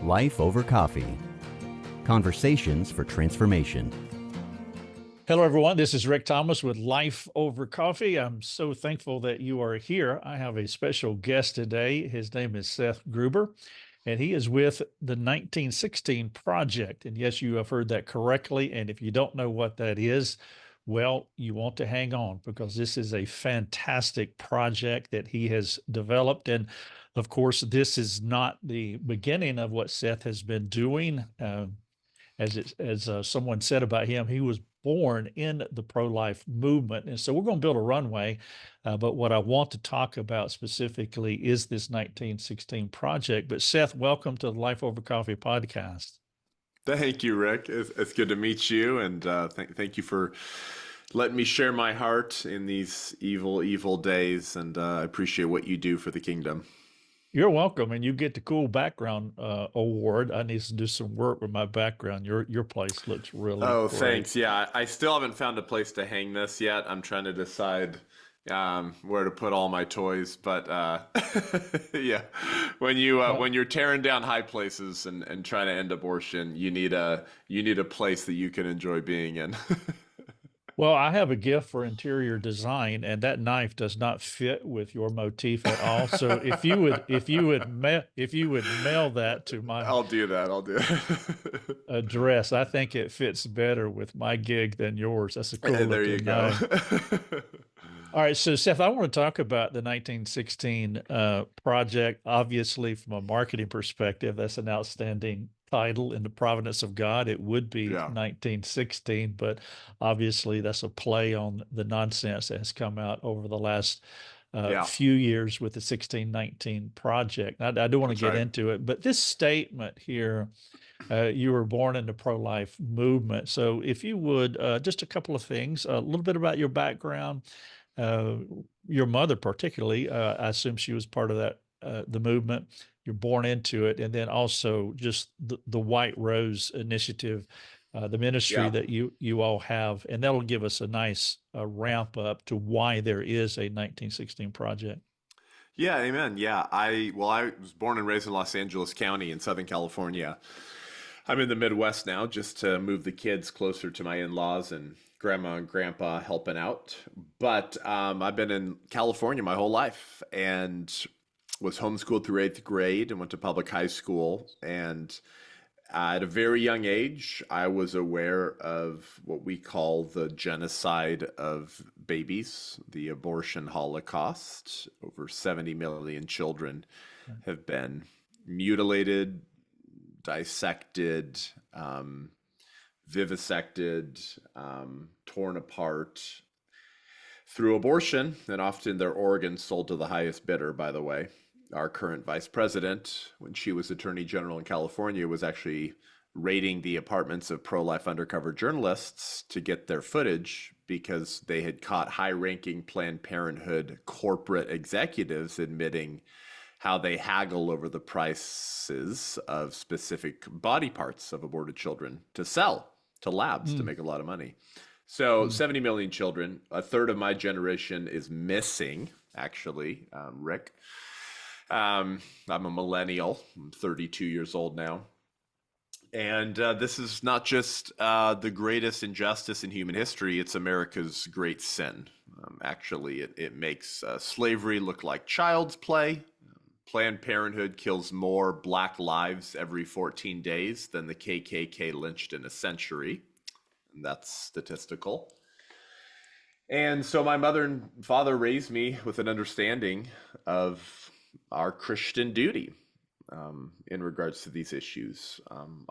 Life Over Coffee. Conversations for transformation. Hello, everyone. This is Rick Thomas with Life Over Coffee. I'm so thankful that you are here. I have a special guest today. His name is Seth Gruber, and he is with the 1916 Project. And yes, you have heard that correctly. And if you don't know what that is, well, you want to hang on because this is a fantastic project that he has developed. And of course, this is not the beginning of what Seth has been doing. As someone said about him, he was born in the pro-life movement. And so we're going to build a runway. But what I want to talk about specifically is this 1916 project. But Seth, welcome to the Life Over Coffee podcast. Thank you, Rick. It's good to meet you. And thank you for letting me share my heart in these evil days. And I appreciate what you do for the kingdom. You're welcome, and you get the cool background award. I need to do some work with my background. Your place looks really Oh, great. thanks. Yeah, I still haven't found a place to hang this yet. I'm trying to decide where to put all my toys. But yeah, when you're tearing down high places and trying to end abortion, you need a place that you can enjoy being in. Well, I have a gift for interior design, and that knife does not fit with your motif at all. So if you would mail that to my I'll do that. address, I think it fits better with my gig than yours. That's a cool There you looking go. knife. All right, so Seth, I want to talk about the 1916 project. Obviously, from a marketing perspective, that's an outstanding title in the providence of God. It would be Yeah. 1916, but obviously that's a play on the nonsense that has come out over the last Yeah. few years with the 1619 project. I do want to That's get right. into it, but this statement here, you were born in the pro-life movement. So if you would, just a couple of things, a little bit about your background, uh, your mother particularly, I assume she was part of that, the movement. You're born into it, and then also just the White Rose Initiative, the ministry Yeah. that you all have, and that'll give us a nice ramp up to why there is a 1916 project. Yeah, amen. Yeah, I was born and raised in Los Angeles County in Southern California. I'm in the Midwest now just to move the kids closer to my in-laws and grandma and grandpa helping out. But I've been in California my whole life and was homeschooled through eighth grade and went to public high school. And at a very young age, I was aware of what we call the genocide of babies, the abortion holocaust. Over 70 million children have been mutilated, dissected, vivisected, torn apart through abortion, and often their organs sold to the highest bidder, by the way. Our current vice president, when she was attorney general in California, was actually raiding the apartments of pro-life undercover journalists to get their footage because they had caught high-ranking Planned Parenthood corporate executives admitting how they haggle over the prices of specific body parts of aborted children to sell to labs to make a lot of money. So 70 million children, a third of my generation is missing, actually, Rick. I'm a millennial. I'm 32 years old now. And this is not just the greatest injustice in human history, it's America's great sin. Actually, it makes slavery look like child's play. Planned Parenthood kills more black lives every 14 days than the KKK lynched in a century. And that's statistical. And so my mother and father raised me with an understanding of our Christian duty in regards to these issues.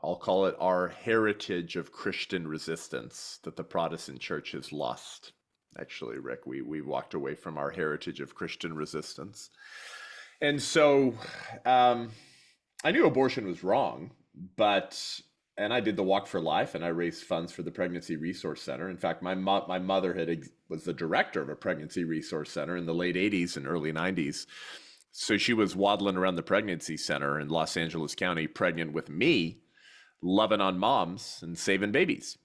I'll call it our heritage of Christian resistance that the Protestant church has lost. Actually, Rick, we walked away from our heritage of Christian resistance. And so I knew abortion was wrong, and I did the Walk for Life, and I raised funds for the Pregnancy Resource Center. In fact, my mother was the director of a pregnancy resource center in the late 80s and early 90s. So she was waddling around the pregnancy center in Los Angeles County, pregnant with me, loving on moms and saving babies.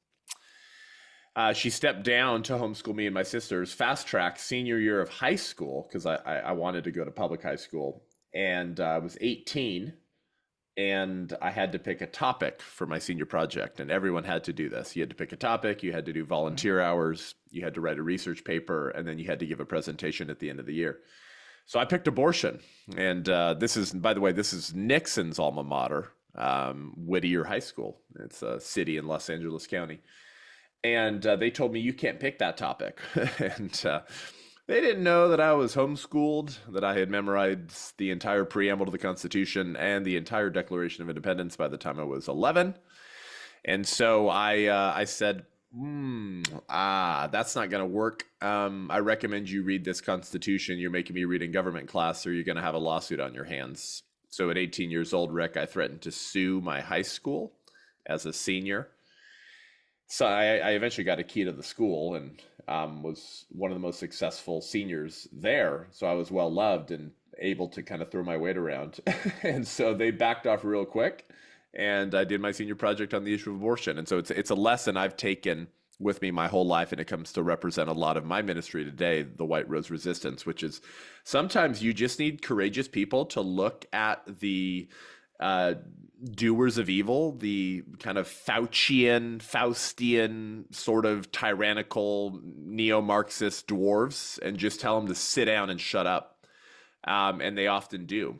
She stepped down to homeschool me and my sisters, fast track senior year of high school, because I wanted to go to public high school. And I was 18 and I had to pick a topic for my senior project, and everyone had to do this. You had to pick a topic, you had to do volunteer hours, you had to write a research paper, and then you had to give a presentation at the end of the year. So I picked abortion, and this is, by the way, this is Nixon's alma mater, Whittier High School. It's a city in Los Angeles County, and they told me you can't pick that topic, and they didn't know that I was homeschooled, that I had memorized the entire preamble to the Constitution and the entire Declaration of Independence by the time I was 11. And so I said, that's not going to work. I recommend you read this Constitution. You're making me read in government class, or you're going to have a lawsuit on your hands. So at 18 years old, Rick, I threatened to sue my high school as a senior. So I eventually got a key to the school and was one of the most successful seniors there. So I was well loved and able to kind of throw my weight around. And so they backed off real quick, and I did my senior project on the issue of abortion. And so it's a lesson I've taken with me my whole life, and it comes to represent a lot of my ministry today, the White Rose Resistance, which is sometimes you just need courageous people to look at the doers of evil, the kind of Faustian sort of tyrannical neo-Marxist dwarves, and just tell them to sit down and shut up. And they often do.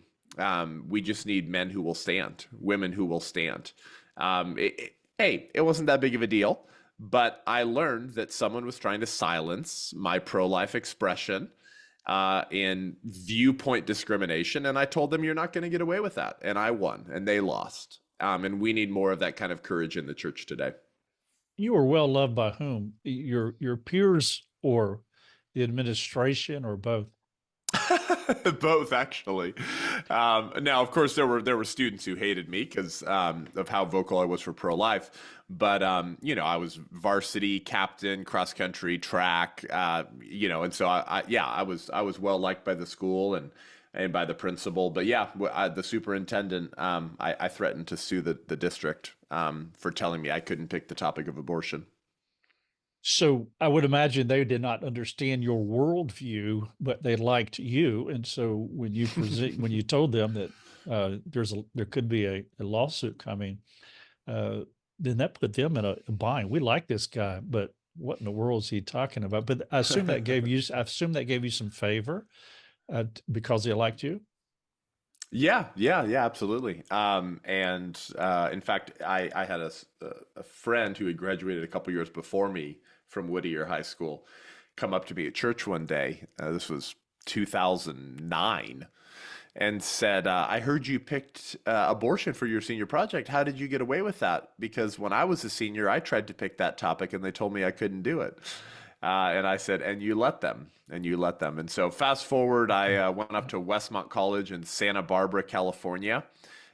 We just need men who will stand, women who will stand. It wasn't that big of a deal, but I learned that someone was trying to silence my pro-life expression in viewpoint discrimination. And I told them, you're not going to get away with that. And I won, and they lost. And we need more of that kind of courage in the church today. You were well loved by whom? Your peers or the administration, or both? Both, actually. Now, of course, there were students who hated me because of how vocal I was for pro-life. But I was varsity captain, cross country, track. And so I was well liked by the school and by the principal. But yeah, the superintendent, I threatened to sue the district for telling me I couldn't pick the topic of abortion. So I would imagine they did not understand your worldview, but they liked you. And so when you when you told them that there could be a lawsuit coming, then that put them in a bind. We like this guy, but what in the world is he talking about? But I assume that gave you some favor because they liked you. Yeah, absolutely. In fact, I had a friend who had graduated a couple years before me from Whittier High School come up to me at church one day. This was 2009, and said, I heard you picked abortion for your senior project. How did you get away with that? Because when I was a senior, I tried to pick that topic, and they told me I couldn't do it. And I said, and you let them. And so fast forward, I went up to Westmont College in Santa Barbara, California,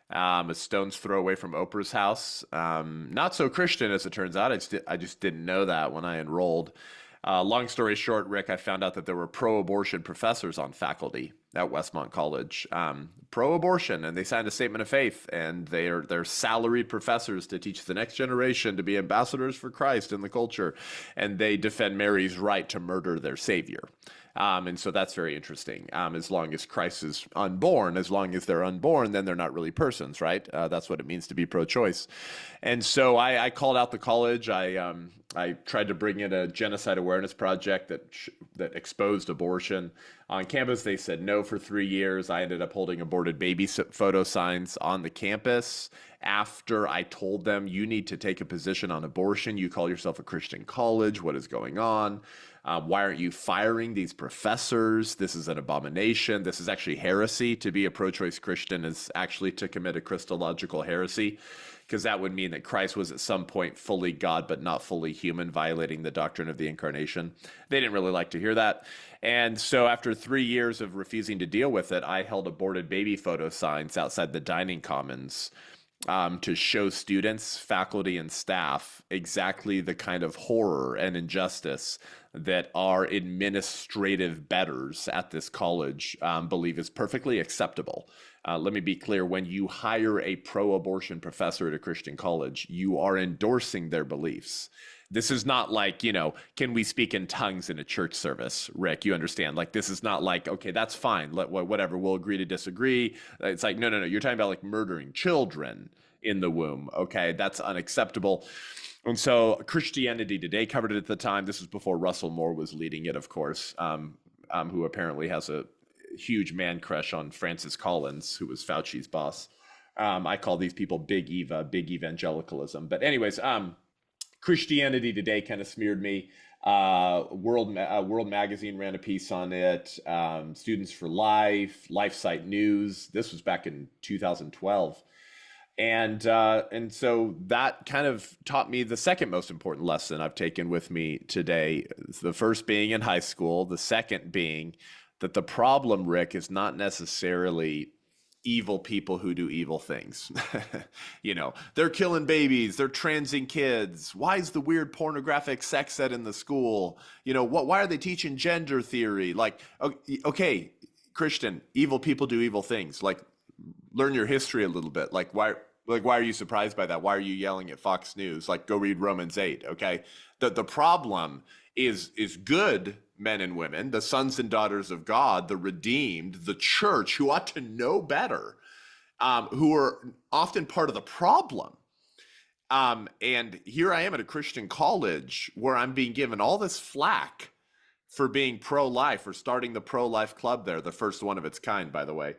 a stone's throw away from Oprah's house. Not so Christian, as it turns out. I just didn't know that when I enrolled. Long story short, Rick, I found out that there were pro-abortion professors on faculty at Westmont College, pro-abortion, and they signed a statement of faith, and they're salaried professors to teach the next generation to be ambassadors for Christ in the culture, and they defend Mary's right to murder their savior. And so that's very interesting. As long as Christ is unborn, as long as they're unborn, then they're not really persons, right? That's what it means to be pro-choice. And so I called out the college. I tried to bring in a genocide awareness project that exposed abortion on campus. They said no for 3 years. I ended up holding aborted baby photo signs on the campus. After I told them, you need to take a position on abortion. You call yourself a Christian college. What is going on? Why aren't you firing these professors? This is an abomination. This is actually heresy. To be a pro-choice Christian is actually to commit a Christological heresy, because that would mean that Christ was at some point fully God but not fully human, violating the doctrine of the incarnation. They didn't really like to hear that. And so after 3 years of refusing to deal with it, I held aborted baby photo signs outside the dining commons to show students, faculty, and staff exactly the kind of horror and injustice that our administrative betters at this college believe is perfectly acceptable. Let me be clear. When you hire a pro-abortion professor at a Christian college, you are endorsing their beliefs. This is not like, can we speak in tongues in a church service, Rick? You understand? Like, this is not like, okay, that's fine. Whatever, we'll agree to disagree. It's like, no. You're talking about like murdering children in the womb. Okay, that's unacceptable. And so Christianity Today covered it at the time. This was before Russell Moore was leading it, of course, who apparently has a huge man crush on Francis Collins, who was Fauci's boss. I call these people Big Eva, big evangelicalism. But anyways, Christianity Today kind of smeared me. World Magazine ran a piece on it. Students for Life, LifeSite News. This was back in 2012. And so that kind of taught me the second most important lesson I've taken with me today. The first being in high school, the second being that the problem, Rick, is not necessarily evil people who do evil things. They're killing babies, they're transing kids. Why is the weird pornographic sex ed in the school? Why are they teaching gender theory? Like, okay, Christian, evil people do evil things. Like, learn your history a little bit. Like, why are you surprised by that? Why are you yelling at Fox News? Like, go read Romans 8. Okay. The problem is good men and women, the sons and daughters of God, the redeemed, the church, who ought to know better, who are often part of the problem. And here I am at a Christian college where I'm being given all this flack for being pro-life, for starting the pro-life club there, the first one of its kind, by the way.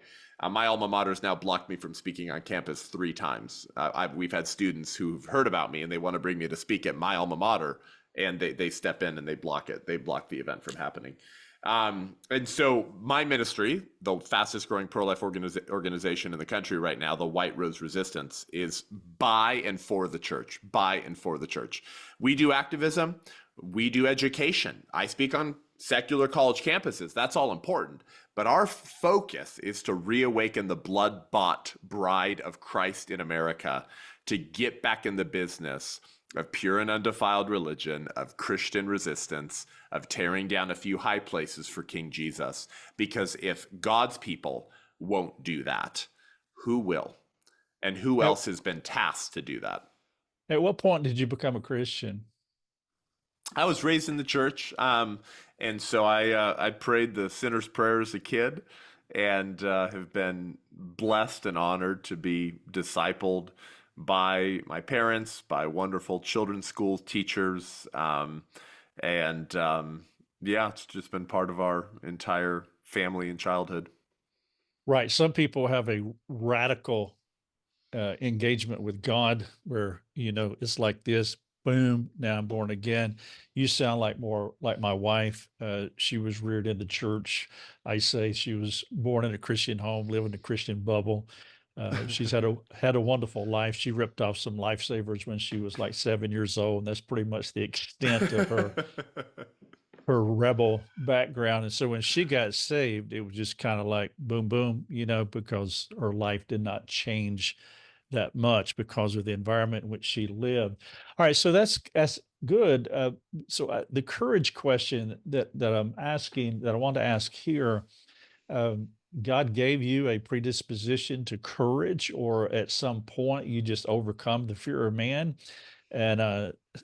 My alma mater has now blocked me from speaking on campus 3 times. We've had students who've heard about me and they want to bring me to speak at my alma mater, and they step in and they block it. They block the event from happening. And so my ministry, the fastest growing pro-life organization in the country right now, the White Rose Resistance, is by and for the church. By and for the church. We do activism. We do education. I speak on secular college campuses. That's all important. But our focus is to reawaken the blood-bought bride of Christ in America, to get back in the business of pure and undefiled religion, of Christian resistance, of tearing down a few high places for King Jesus. Because if God's people won't do that, who will? And who else has been tasked to do that? At what point did you become a Christian? I was raised in the church, and so I prayed the sinner's prayer as a kid, and have been blessed and honored to be discipled by my parents, by wonderful children's school teachers, it's just been part of our entire family and childhood. Right. Some people have a radical engagement with God where, it's like this, boom, now I'm born again. You sound like more like my wife. She was reared in the church. I say she was born in a Christian home, living in a Christian bubble. She's had a wonderful life. She ripped off some lifesavers when she was like 7 years old, and that's pretty much the extent of her rebel background. And so when she got saved, it was just kind of like boom, boom, because her life did not change that much because of the environment in which she lived. All right, so that's good. The courage question that I'm asking, that I want to ask here, God gave you a predisposition to courage, or at some point you just overcome the fear of man and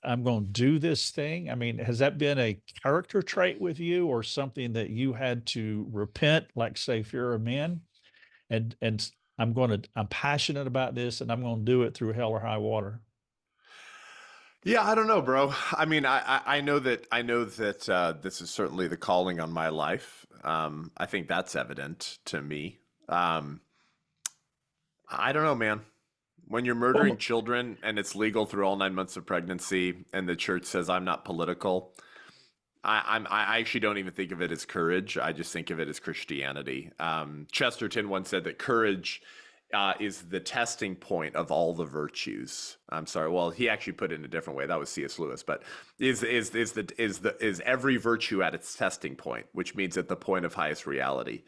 I'm going to do this thing? I mean, has that been a character trait with you, or something that you had to repent, like say fear of man, and I'm passionate about this and I'm going to do it through hell or high water? Yeah, I don't know, bro. I mean, I know that this is certainly the calling on my life. I think that's evident to me. I don't know, man. When you're murdering Well, children and it's legal through all 9 months of pregnancy, and the church says I'm not political, I actually don't even think of it as courage. I just think of it as Christianity. Chesterton once said that courage is the testing point of all the virtues. I'm sorry. Well, he actually put it in a different way. That was C.S. Lewis. But is every virtue at its testing point, which means at the point of highest reality.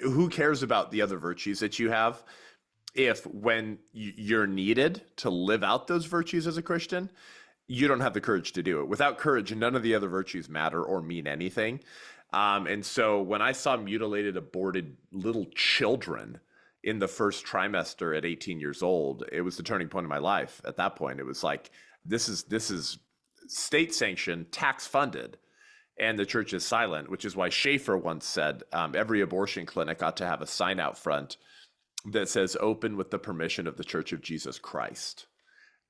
Who cares about the other virtues that you have if when you're needed to live out those virtues as a Christian, you don't have the courage to do it? Without courage, none of the other virtues matter or mean anything. And so when I saw mutilated, aborted little children in the first trimester at 18 years old, it was the turning point of my life. At that point, it was like, this is state sanctioned, tax funded, and the church is silent, which is why Schaeffer once said every abortion clinic ought to have a sign out front that says open with the permission of the Church of Jesus Christ.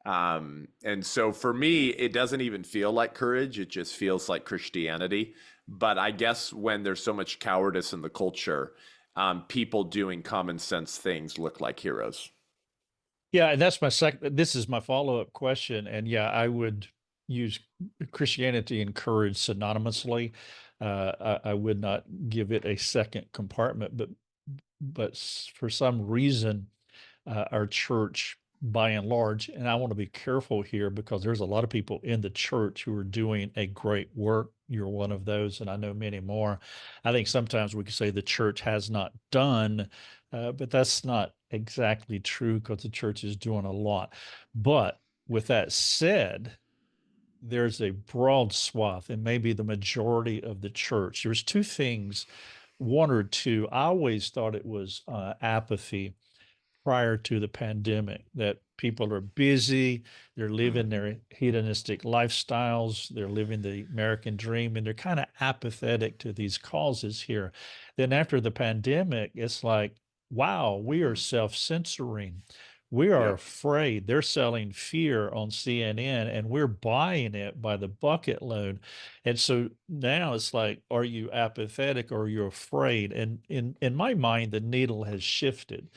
And so for me, it doesn't even feel like courage. It just feels like Christianity. But I guess when there's so much cowardice in the culture, people doing common sense things look like heroes. Yeah, and that's this is my follow-up question. And yeah, I would use Christianity and courage synonymously. I would not give it a second compartment, but for some reason, our church, by and large, and I want to be careful here because there's a lot of people in the church who are doing a great work. You're one of those, and I know many more. I think sometimes we could say the church has not done, but that's not exactly true because the church is doing a lot. But with that said, there's a broad swath, and maybe the majority of the church. There's two things, one or two. I always thought it was apathy prior to the pandemic, that people are busy, they're living their hedonistic lifestyles, they're living the American dream, and they're kind of apathetic to these causes here. Then after the pandemic, it's like, wow, we are self-censoring. We are Yep. afraid. They're selling fear on CNN and we're buying it by the bucket load. And so now it's like, are you apathetic or are you afraid? And in my mind, the needle has shifted,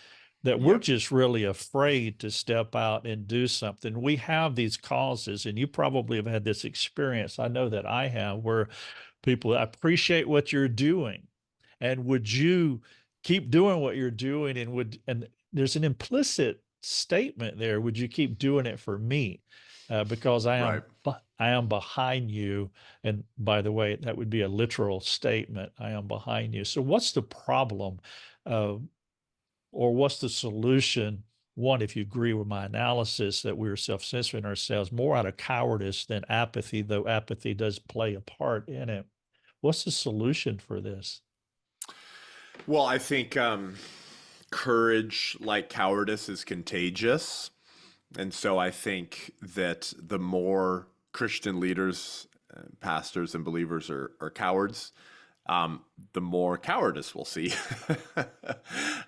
that we're Yep. just really afraid to step out and do something. We have these causes, and you probably have had this experience. I know that I have, where people appreciate what you're doing. And would you keep doing what you're doing? And there's an implicit statement there. Would you keep doing it for me? Because Right. I am behind you. And by the way, that would be a literal statement. I am behind you. So what's the problem? Or what's the solution? One, if you agree with my analysis that we're self-censoring ourselves more out of cowardice than apathy, though apathy does play a part in it. What's the solution for this? Well, I think courage, like cowardice, is contagious. And so I think that the more Christian leaders, pastors, and believers are cowards, the more cowardice we'll see.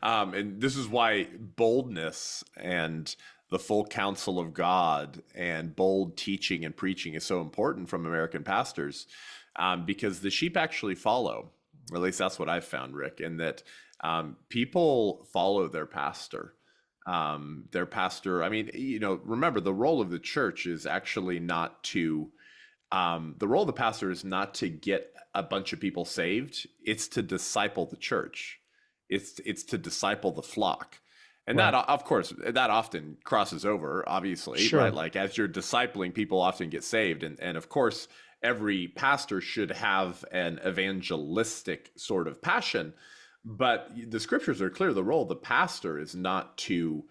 And this is why boldness and the full counsel of God and bold teaching and preaching is so important from American pastors, because the sheep actually follow. Or at least that's what I've found, Rick, in that people follow their pastor. I mean, remember, the role of the church is actually not to the role of the pastor is not to get a bunch of people saved. It's to disciple the church. It's to disciple the flock. And Right. that, of course, that often crosses over, obviously, Sure. right? Like as you're discipling, people often get saved. And of course, every pastor should have an evangelistic sort of passion. But the scriptures are clear. The role of the pastor is not to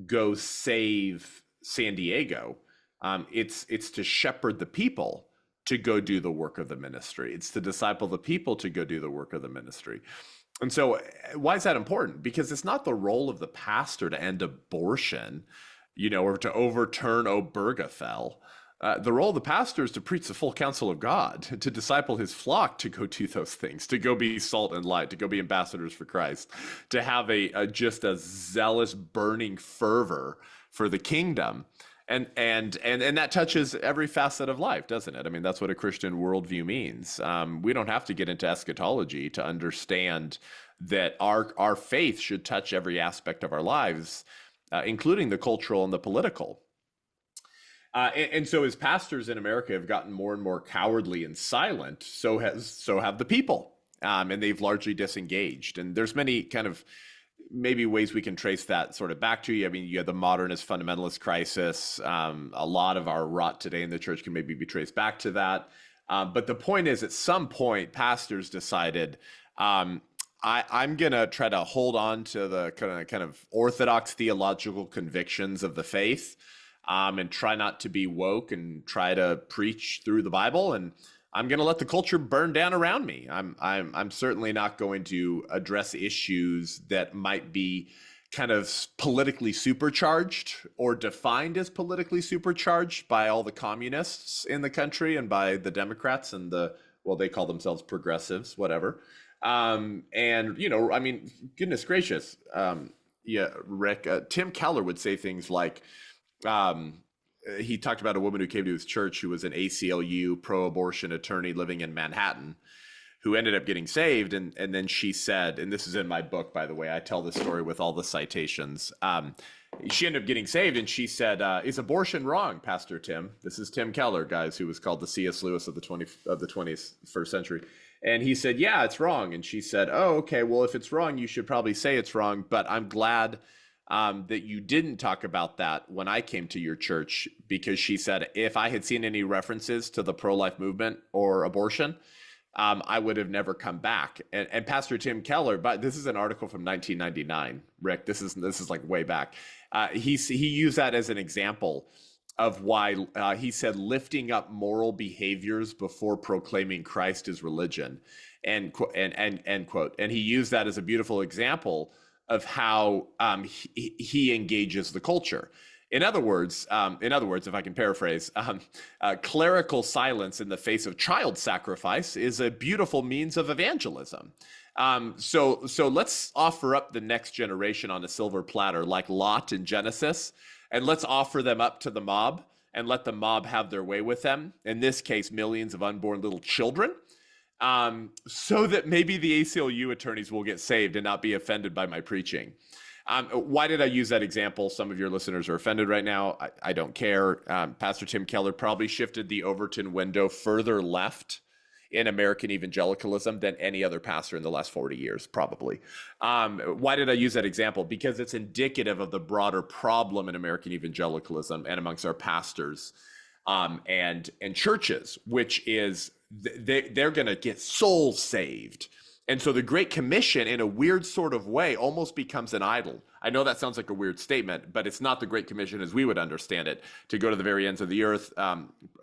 go save San Diego. It's to shepherd the people to go do the work of the ministry. It's to disciple the people to go do the work of the ministry. And so why is that important? Because it's not the role of the pastor to end abortion, or to overturn Obergefell. The role of the pastor is to preach the full counsel of God, to disciple his flock to go do those things, to go be salt and light, to go be ambassadors for Christ, to have just a zealous, burning fervor for the kingdom. And that touches every facet of life, doesn't it? I mean, that's what a Christian worldview means. We don't have to get into eschatology to understand that our faith should touch every aspect of our lives, including the cultural and the political. And so as pastors in America have gotten more and more cowardly and silent, so have the people, and they've largely disengaged. And there's many kind of maybe ways we can trace that sort of back to you. I mean, you have the modernist fundamentalist crisis. A lot of our rot today in the church can maybe be traced back to that. But the point is, at some point, pastors decided, I'm going to try to hold on to the kind of orthodox theological convictions of the faith, and try not to be woke and try to preach through the Bible. And I'm going to let the culture burn down around me. I'm certainly not going to address issues that might be kind of politically supercharged or defined as politically supercharged by all the communists in the country and by the Democrats and well, they call themselves progressives, whatever. And, I mean, goodness gracious. Yeah, Rick, Tim Keller would say things like, he talked about a woman who came to his church who was an ACLU pro-abortion attorney living in Manhattan, who ended up getting saved. And then she said, and this is in my book, by the way, I tell this story with all the citations. She ended up getting saved, and she said, is abortion wrong, Pastor Tim? This is Tim Keller, guys, who was called the C.S. Lewis of the 21st century. And he said, yeah, it's wrong. And she said, oh, okay, well, if it's wrong, you should probably say it's wrong. But I'm glad that you didn't talk about that when I came to your church, because she said, if I had seen any references to the pro-life movement or abortion, I would have never come back. And Pastor Tim Keller, but this is an article from 1999, Rick. This is like way back. He used that as an example of why he said lifting up moral behaviors before proclaiming Christ is religion, end quote. And he used that as a beautiful example of how he engages the culture. In other words, if I can paraphrase, clerical silence in the face of child sacrifice is a beautiful means of evangelism. So let's offer up the next generation on a silver platter, like Lot in Genesis, and let's offer them up to the mob and let the mob have their way with them. In this case, millions of unborn little children, so that maybe the ACLU attorneys will get saved and not be offended by my preaching. Why did I use that example? Some of your listeners are offended right now. I don't care. Pastor Tim Keller probably shifted the Overton window further left in American evangelicalism than any other pastor in the last 40 years, probably. Why did I use that example? Because it's indicative of the broader problem in American evangelicalism and amongst our pastors and churches, which is they're going to get souls saved. And so the Great Commission, in a weird sort of way, almost becomes an idol. I know that sounds like a weird statement, but it's not the Great Commission as we would understand it, to go to the very ends of the earth,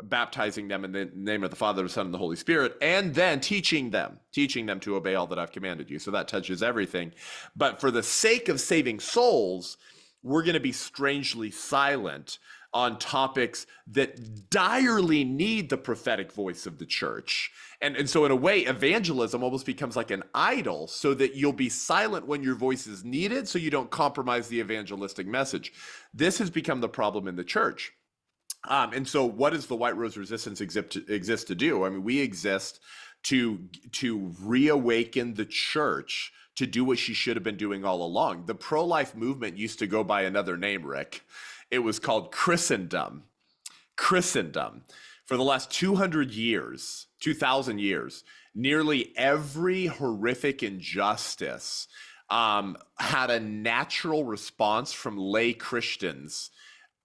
baptizing them in the name of the Father, the Son, and the Holy Spirit, and then teaching them to obey all that I've commanded you. So that touches everything. But for the sake of saving souls, we're going to be strangely silent on topics that direly need the prophetic voice of the church. And so in a way, evangelism almost becomes like an idol, so that you'll be silent when your voice is needed, so you don't compromise the evangelistic message. This has become the problem in the church. And so what does the White Rose Resistance exist to do? I mean, we exist to reawaken the church to do what she should have been doing all along. The pro-life movement used to go by another name, Rick. It was called Christendom. Christendom. For the last 200 years, 2,000 years, nearly every horrific injustice had a natural response from lay Christians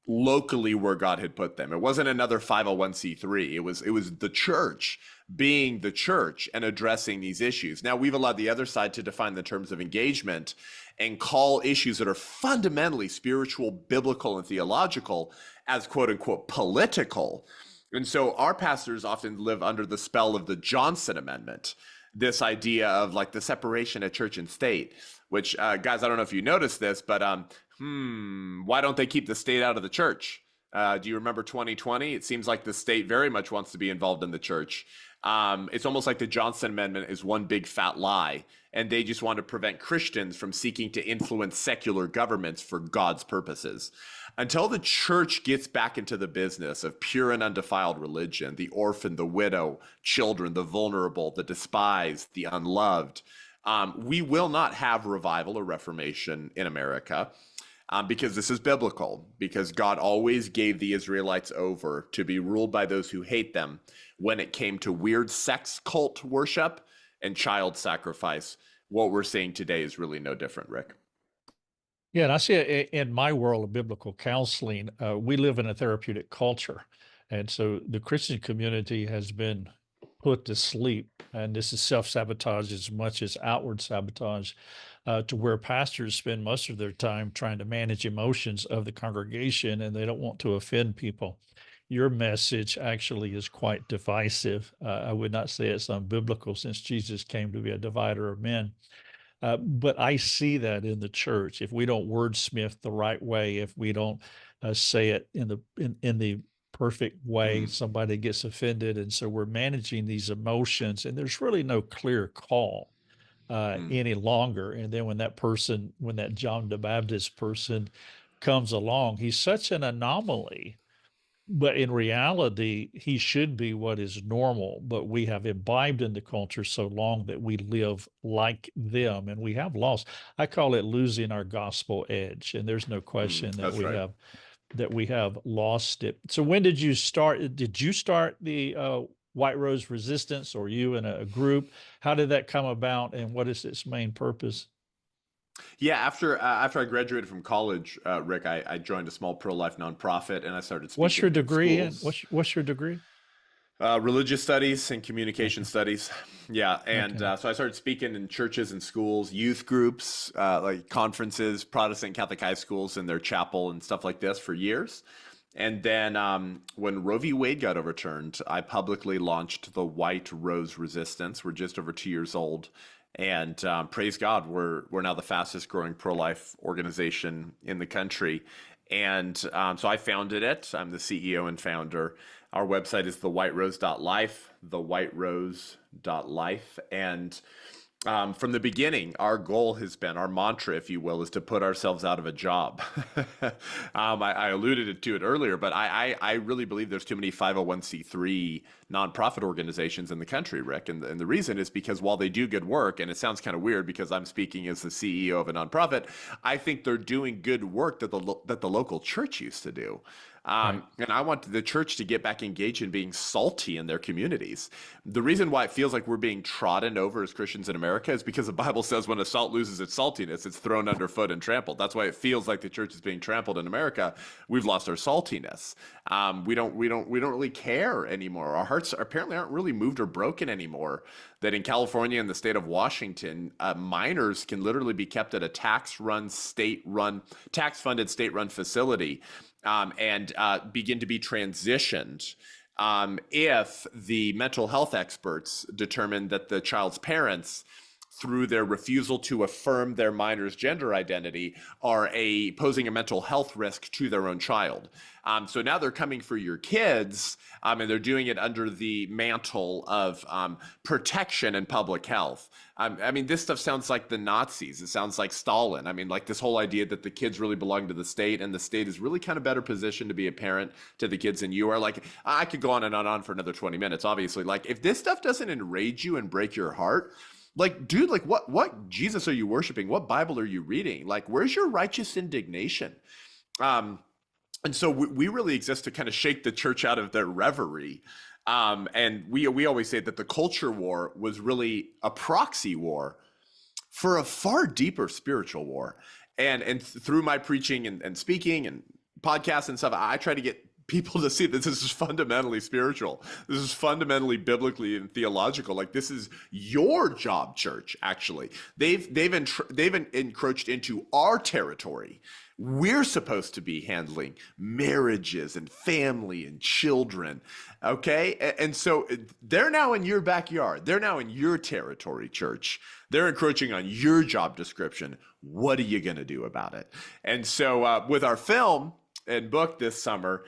locally where God had put them. It wasn't another 501c3. It was the church being the church and addressing these issues. Now, we've allowed the other side to define the terms of engagement and call issues that are fundamentally spiritual, biblical, and theological as quote unquote political. And so our pastors often live under the spell of the Johnson Amendment, this idea of like the separation of church and state, which guys, I don't know if you noticed this, but why don't they keep the state out of the church? Do you remember 2020? It seems like the state very much wants to be involved in the church. It's almost like the Johnson Amendment is one big fat lie, and they just want to prevent Christians from seeking to influence secular governments for God's purposes. Until the church gets back into the business of pure and undefiled religion, the orphan, the widow, children, the vulnerable, the despised, the unloved, we will not have revival or reformation in America. Because this is biblical, because God always gave the Israelites over to be ruled by those who hate them when it came to weird sex cult worship and child sacrifice. What we're seeing today is really no different, Rick. Yeah, and I see it in my world of biblical counseling. We live in a therapeutic culture. And so the Christian community has been put to sleep. And this is self-sabotage as much as outward sabotage, to where pastors spend most of their time trying to manage emotions of the congregation, and they don't want to offend people. Your message actually is quite divisive. I would not say it's unbiblical, since Jesus came to be a divider of men. But I see that in the church. If we don't wordsmith the right way, if we don't say it in the perfect way, Mm, somebody gets offended, and so we're managing these emotions, and there's really no clear call mm, any longer. And then when that John the Baptist person comes along, he's such an anomaly, but in reality, he should be what is normal. But we have imbibed in the culture so long that we live like them, and we have lost. I call it losing our gospel edge, and there's no question that's right. that we have lost it. So when did you start? Did you start the White Rose Resistance, or you in a group? How did that come about, and what is its main purpose? Yeah, after I graduated from college, Rick, I joined a small pro-life nonprofit and I started What's speaking your in degree in? schools. What's your degree? Religious studies and communication Okay. studies. Yeah. And Okay. so I started speaking in churches and schools, youth groups, like conferences, Protestant Catholic high schools in their chapel and stuff like this for years. And then when Roe v. Wade got overturned, I publicly launched the White Rose Resistance. We're just over 2 years old. And praise God, we're now the fastest growing pro-life organization in the country. And so I founded it. I'm the CEO and founder. Our website is thewhiterose.life, thewhiterose.life. And from the beginning, our goal has been, our mantra, if you will, is to put ourselves out of a job. I alluded to it earlier, but I really believe there's too many 501c3 nonprofit organizations in the country, Rick. And the reason is because while they do good work, and it sounds kind of weird because I'm speaking as the CEO of a nonprofit, I think they're doing good work that the local church used to do. Right. And I want the church to get back engaged in being salty in their communities. The reason why it feels like we're being trodden over as Christians in America is because the Bible says when a salt loses its saltiness, it's thrown underfoot and trampled. That's why it feels like the church is being trampled in America. We've lost our saltiness. We don't really care anymore. Our hearts apparently aren't really moved or broken anymore. That in California and the state of Washington, minors can literally be kept at a tax-funded state-run facility and begin to be transitioned if the mental health experts determine that the child's parents, through their refusal to affirm their minor's gender identity, are posing a mental health risk to their own child. So now they're coming for your kids, and they're doing it under the mantle of protection and public health. I mean, this stuff sounds like the Nazis. It sounds like Stalin. I mean, like this whole idea that the kids really belong to the state, and the state is really kind of better positioned to be a parent to the kids than you are. Like, I could go on and on for another 20 minutes, obviously. Like, if this stuff doesn't enrage you and break your heart, like, dude, like what Jesus are you worshiping? What Bible are you reading? Like, where's your righteous indignation? And so we really exist to kind of shake the church out of their reverie. And we always say that the culture war was really a proxy war for a far deeper spiritual war. And through my preaching and speaking and podcasts and stuff, I try to get people to see that this is fundamentally spiritual. This is fundamentally biblically and theological. Like, this is your job, church. Actually, they've encroached into our territory. We're supposed to be handling marriages and family and children. Okay. And so they're now in your backyard. They're now in your territory, church. They're encroaching on your job description. What are you going to do about it? And so with our film and book this summer,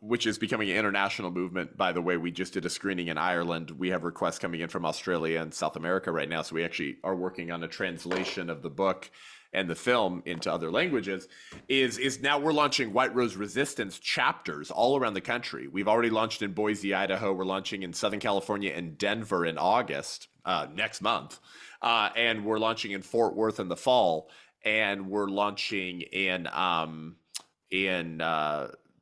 which is becoming an international movement, by the way, we just did a screening in Ireland. We have requests coming in from Australia and South America right now. So we actually are working on a translation of the book and the film into other languages. Is now we're launching White Rose Resistance chapters all around the country. We've already launched in Boise, Idaho. We're launching in Southern California and Denver in August, next month. And we're launching in Fort Worth in the fall. And we're launching in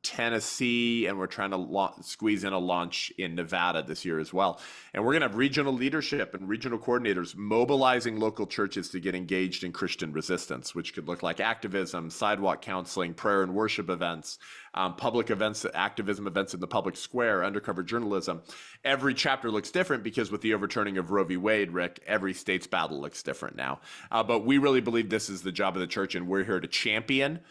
Tennessee, and we're trying to squeeze in a launch in Nevada this year as well. And we're going to have regional leadership and regional coordinators mobilizing local churches to get engaged in Christian resistance, which could look like activism, sidewalk counseling, prayer and worship events, public events, activism events in the public square, undercover journalism. Every chapter looks different because with the overturning of Roe v. Wade, Rick, every state's battle looks different now. But we really believe this is the job of the church, and we're here to champion,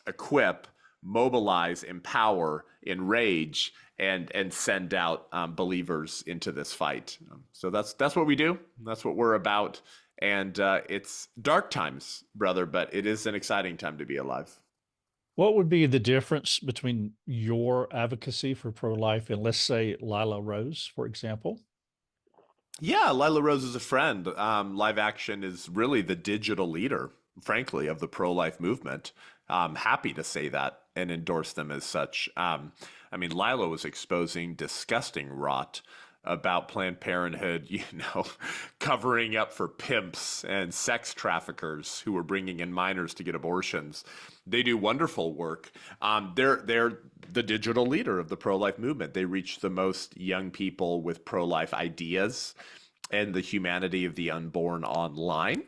equip, mobilize, empower, enrage, and send out believers into this fight. So that's what we do. That's what we're about. And it's dark times, brother, but it is an exciting time to be alive. What would be the difference between your advocacy for pro-life and, let's say, Lila Rose, for example? Yeah, Lila Rose is a friend. Live Action is really the digital leader, frankly, of the pro-life movement. Happy to say that and endorse them as such. I mean, Lila was exposing disgusting rot about Planned Parenthood, covering up for pimps and sex traffickers who were bringing in minors to get abortions. They do wonderful work. They're the digital leader of the pro-life movement. They reach the most young people with pro-life ideas and the humanity of the unborn online,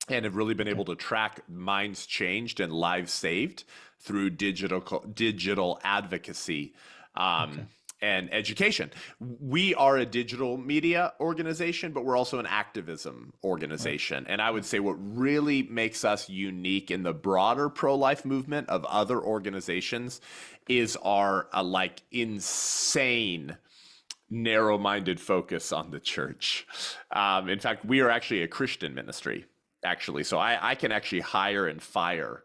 and have really been Okay. able to track minds changed and lives saved through digital advocacy Okay. and education. We are a digital media organization, but we're also an activism Right. organization. And I would say what really makes us unique in the broader pro-life movement of other organizations is our like insane narrow-minded focus on the church. In fact, we are actually a Christian ministry, actually. So I can actually hire and fire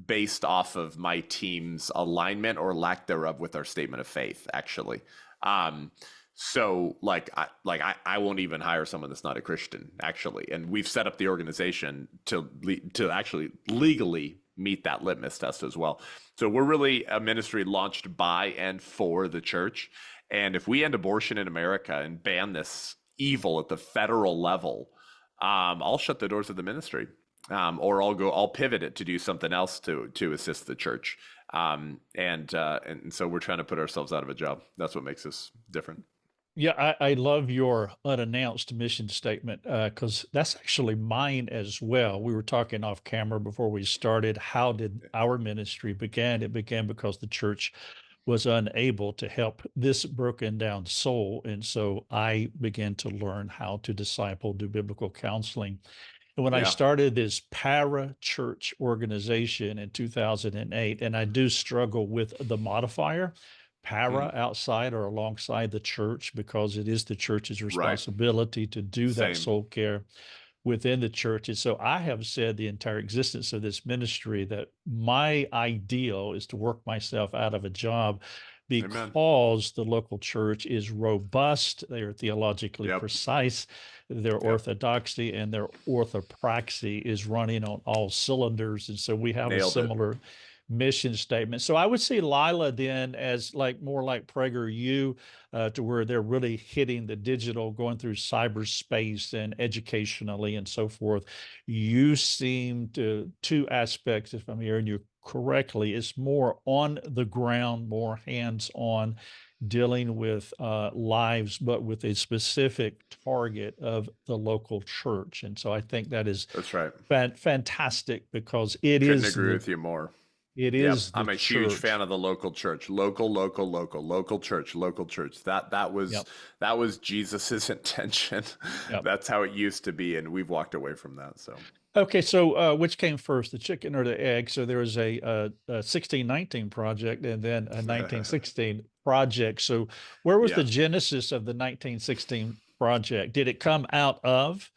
based off of my team's alignment or lack thereof with our statement of faith, actually. So I won't even hire someone that's not a Christian, actually. And we've set up the organization to actually legally meet that litmus test as well. So we're really a ministry launched by and for the church. And if we end abortion in America and ban this evil at the federal level, I'll shut the doors of the ministry, or I'll pivot it to do something else to assist the church. And so we're trying to put ourselves out of a job. That's what makes us different. Yeah, I love your unannounced mission statement because that's actually mine as well. We were talking off camera before we started. How did our ministry begin? It began because the church was unable to help this broken down soul. And so I began to learn how to disciple, do biblical counseling. And when I Yeah. started this para church organization in 2008, and I do struggle with the modifier, para Mhm. outside or alongside the church, because it is the church's Right. responsibility to do that Same. soul care within the church. And so I have said the entire existence of this ministry that my ideal is to work myself out of a job Amen. because the local church is robust, they are theologically Yep. precise, their Yep. orthodoxy and their orthopraxy is running on all cylinders. And so we have a Nailed it. similar mission statement. So I would see Lila then as like more like PragerU, to where they're really hitting the digital, going through cyberspace and educationally and so forth. You seem to two aspects, if I'm hearing you correctly, it's more on the ground, more hands on, dealing with lives, but with a specific target of the local church. And so I think that is That's right. fantastic because it Couldn't is agree with you more. it Yep, is the I'm a huge fan church. of the local church. Local church, local church. Yep. That was Jesus's intention. Yep. That's how it used to be, and we've walked away from that. So, Okay, so which came first, the chicken or the egg? So there was a 1619 project and then a 1916 project. So where was the yeah. genesis of the 1916 project? Did it come out of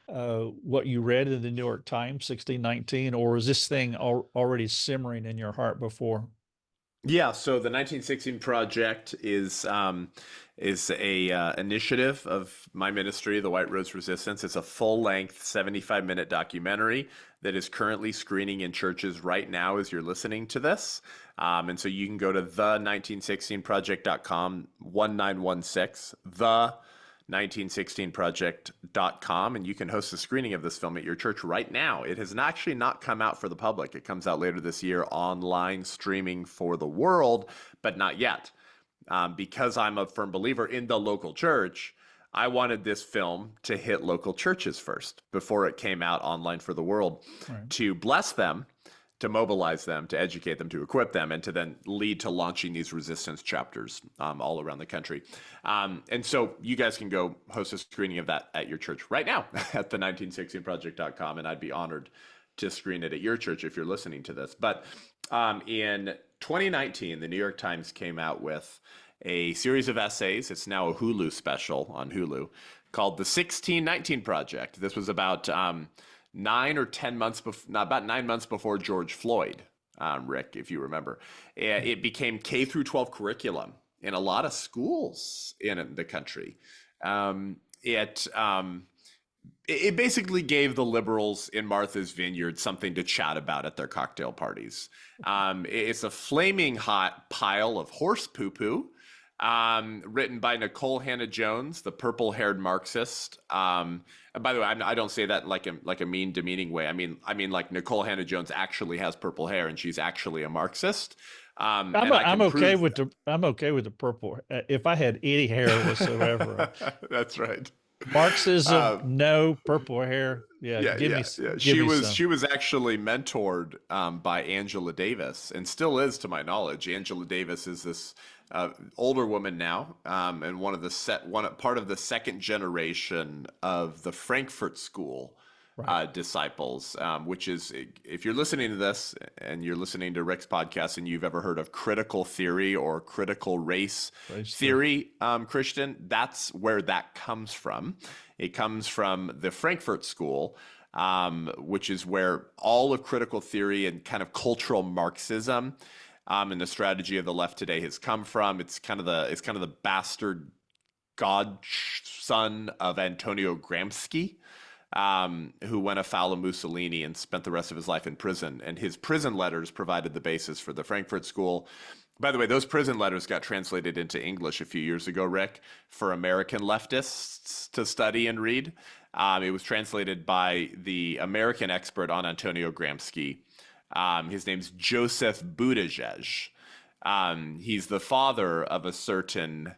what you read in the New York Times, 1619, or is this thing already simmering in your heart before? Yeah, so the 1916 project is a initiative of my ministry, the White Rose Resistance. It's a full-length 75-minute documentary that is currently screening in churches right now as you're listening to this. And so you can go to the1916project.com, 1916, the 1916project.com, and you can host a screening of this film at your church right now. It has actually not come out for the public. It comes out later this year online streaming for the world, but not yet. Because I'm a firm believer in the local church, I wanted this film to hit local churches first before it came out online for the world, Right. to bless them, to mobilize them, to educate them, to equip them, and to then lead to launching these resistance chapters all around the country. And so you guys can go host a screening of that at your church right now at the1916project.com, and I'd be honored to screen it at your church if you're listening to this. But in 2019, the New York Times came out with a series of essays. It's now a Hulu special on Hulu called the 1619 Project. This was about 9 or 10 months before, not about 9 months before George Floyd, Rick, if you remember. It became K through 12 curriculum in a lot of schools in the country. It basically gave the liberals in Martha's Vineyard something to chat about at their cocktail parties. It's a flaming hot pile of horse poo-poo, written by Nicole Hannah-Jones, the purple-haired Marxist. And by the way, I don't say that like a mean, demeaning way. I mean like Nicole Hannah-Jones actually has purple hair, and she's actually a Marxist. I'm okay with the purple. If I had any hair whatsoever, that's right. Marxism, no. Purple hair, yeah. Give me She some. was actually mentored by Angela Davis, and still is, to my knowledge. Angela Davis is this older woman now, and part of the second generation of the Frankfurt School disciples, which is, if you're listening to this and you're listening to Rick's podcast and you've ever heard of critical theory or critical race theory, Christian, that's where that comes from. It comes from the Frankfurt School, which is where all of critical theory and kind of cultural Marxism and the strategy of the left today has come from. It's kind of the bastard godson of Antonio Gramsci, who went afoul of Mussolini and spent the rest of his life in prison. And his prison letters provided the basis for the Frankfurt School. By the way, those prison letters got translated into English a few years ago, Rick, for American leftists to study and read. It was translated by the American expert on Antonio Gramsci. His name's Joseph Buttigieg. He's the father of a certain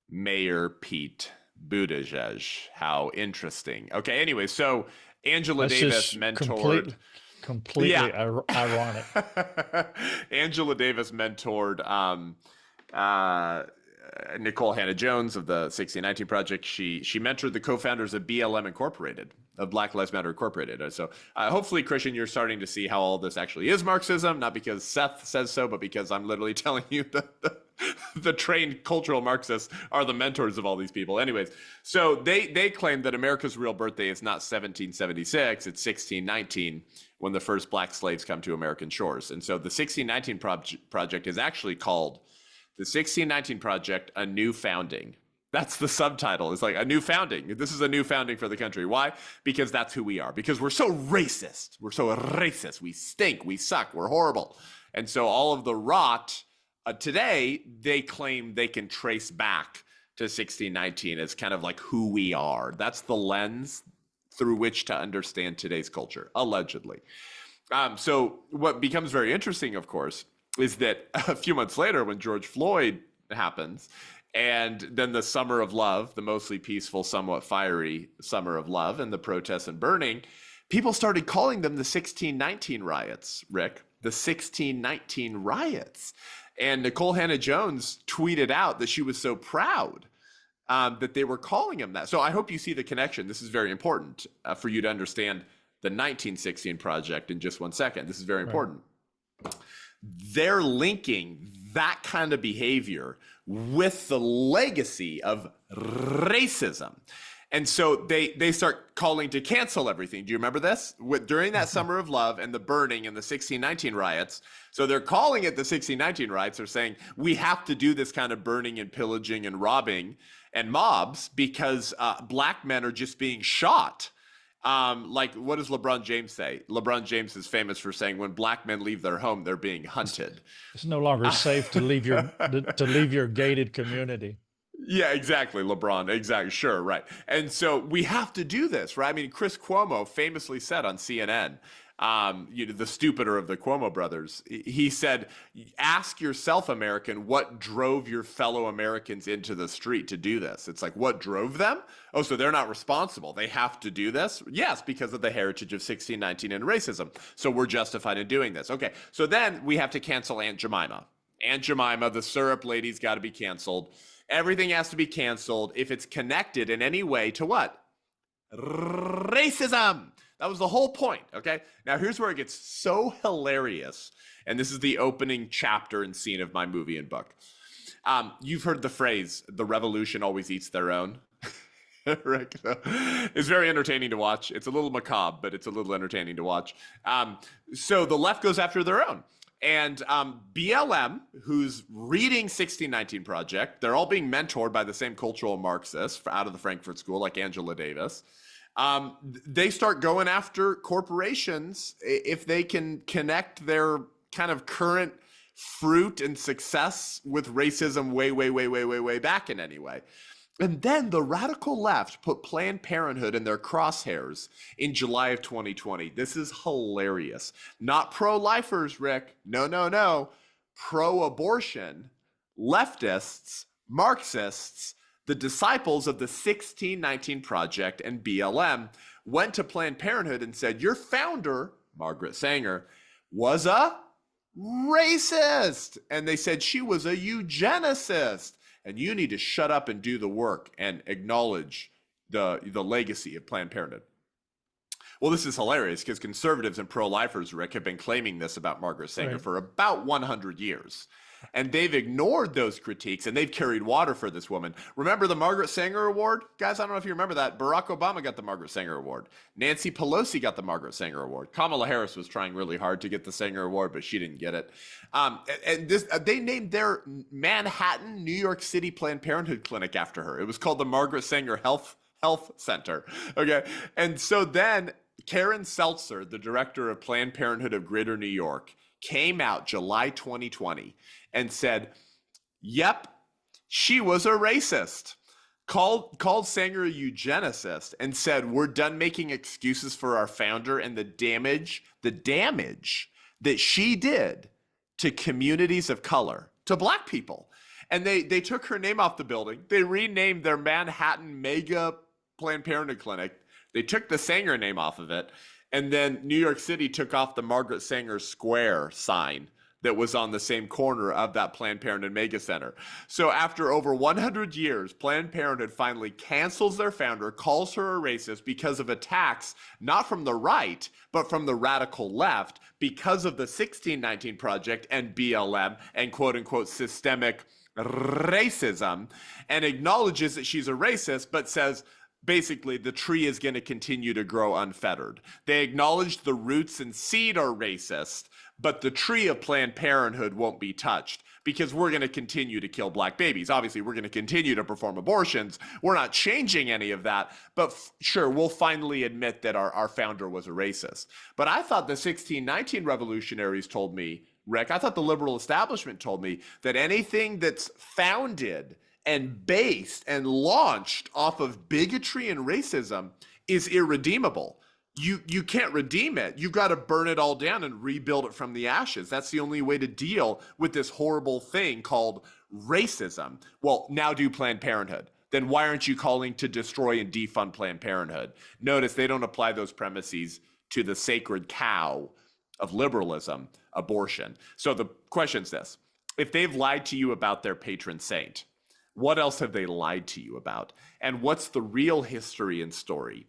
Mayor Pete Buttigieg. How interesting. Okay, anyway, so Angela Davis mentored... Completely ironic. Angela Davis mentored Nicole Hannah-Jones of the 1619 Project. She mentored the co-founders of BLM Incorporated, of Black Lives Matter Incorporated. So hopefully, Christian, you're starting to see how all this actually is Marxism, not because Seth says so, but because I'm literally telling you that the trained cultural Marxists are the mentors of all these people. Anyways, so they claim that America's real birthday is not 1776, it's 1619, when the first black slaves come to American shores. And so the 1619 Project is actually called the 1619 Project, A New Founding. That's the subtitle. It's like a new founding. This is a new founding for the country. Why? Because that's who we are. Because we're so racist. We're so racist. We stink. We suck. We're horrible. And so all of the rot today, they claim they can trace back to 1619 as kind of like who we are. That's the lens through which to understand today's culture, allegedly. So what becomes very interesting, of course, is that a few months later, when George Floyd happens, and then the Summer of Love, the mostly peaceful, somewhat fiery Summer of Love, and the protests and burning, people started calling them the 1619 riots, Rick, the 1619 riots. And Nicole Hannah-Jones tweeted out that she was so proud that they were calling him that. So I hope you see the connection. This is very important for you to understand the 1916 Project in just 1 second. This is very important. They're linking that kind of behavior with the legacy of racism. And so they start calling to cancel everything. Do you remember this? During that Summer of Love and the burning and the 1619 riots. So they're calling it the 1619 riots. They're saying we have to do this kind of burning and pillaging and robbing and mobs because black men are just being shot. Like, what does LeBron James say? LeBron James is famous for saying when black men leave their home, they're being hunted. It's no longer safe to leave your gated community. Yeah, exactly, LeBron. Exactly. Sure, right. And so we have to do this, right? I mean, Chris Cuomo famously said on CNN, the stupider of the Cuomo brothers, he said, ask yourself, American, what drove your fellow Americans into the street to do this? It's like, what drove them? Oh, so they're not responsible. They have to do this? Yes, because of the heritage of 1619 and racism. So we're justified in doing this. Okay, so then we have to cancel Aunt Jemima. Aunt Jemima, the syrup lady's got to be canceled. Everything has to be canceled if it's connected in any way to what? Racism. That was the whole point, okay? Now, here's where it gets so hilarious, and this is the opening chapter and scene of my movie and book. You've heard the phrase, the revolution always eats their own. Rick. So it's very entertaining to watch. It's a little macabre, but it's a little entertaining to watch. So the left goes after their own. And BLM, who's reading 1619 Project, they're all being mentored by the same cultural Marxists out of the Frankfurt School, like Angela Davis. They start going after corporations if they can connect their kind of current fruit and success with racism way back in any way. And then the radical left put Planned Parenthood in their crosshairs in July of 2020. This is hilarious. Not pro-lifers, Rick. No. Pro-abortion, leftists, Marxists, the disciples of the 1619 Project and BLM went to Planned Parenthood and said, your founder, Margaret Sanger, was a racist. And they said she was a eugenicist. And you need to shut up and do the work and acknowledge the legacy of Planned Parenthood. Well, this is hilarious because conservatives and pro-lifers, Rick, have been claiming this about Margaret Sanger for about 100 years. And they've ignored those critiques, and they've carried water for this woman. Remember the Margaret Sanger Award? Guys, I don't know if you remember that. Barack Obama got the Margaret Sanger Award. Nancy Pelosi got the Margaret Sanger Award. Kamala Harris was trying really hard to get the Sanger Award, but she didn't get it. They named their Manhattan, New York City Planned Parenthood clinic after her. It was called the Margaret Sanger Health Center. Okay, and so then Karen Seltzer, the director of Planned Parenthood of Greater New York, came out July 2020 and said, yep, she was a racist, called Sanger a eugenicist, and said, we're done making excuses for our founder and the damage that she did to communities of color, to Black people. And they took her name off the building. They renamed their Manhattan mega Planned Parenthood clinic. They took the Sanger name off of it. And then New York City took off the Margaret Sanger Square sign that was on the same corner of that Planned Parenthood mega center. So after over 100 years, Planned Parenthood finally cancels their founder, calls her a racist because of attacks, not from the right, but from the radical left, because of the 1619 Project and BLM and quote unquote systemic racism, and acknowledges that she's a racist, but says, basically, the tree is going to continue to grow unfettered. They acknowledge the roots and seed are racist, but the tree of Planned Parenthood won't be touched because we're going to continue to kill Black babies. Obviously, we're going to continue to perform abortions. We're not changing any of that, but sure, we'll finally admit that our founder was a racist. But I thought the 1619 revolutionaries told me, Rick, I thought the liberal establishment told me that anything that's founded and based and launched off of bigotry and racism is irredeemable. You can't redeem it. You've got to burn it all down and rebuild it from the ashes. That's the only way to deal with this horrible thing called racism. Well, now do Planned Parenthood. Then why aren't you calling to destroy and defund Planned Parenthood? Notice they don't apply those premises to the sacred cow of liberalism, abortion. So the question's this: if they've lied to you about their patron saint, what else have they lied to you about? And what's the real history and story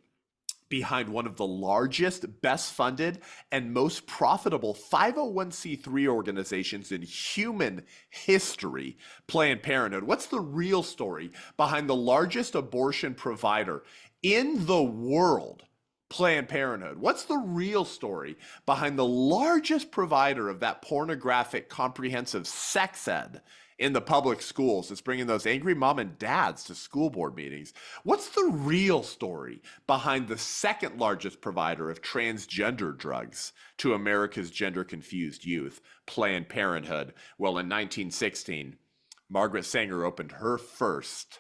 behind one of the largest, best funded, and most profitable 501c3 organizations in human history, Planned Parenthood? What's the real story behind the largest abortion provider in the world, Planned Parenthood? What's the real story behind the largest provider of that pornographic comprehensive sex ed in the public schools that's bringing those angry mom and dads to school board meetings? What's the real story behind the second largest provider of transgender drugs to America's gender confused youth, Planned Parenthood? Well, in 1916, Margaret Sanger opened her first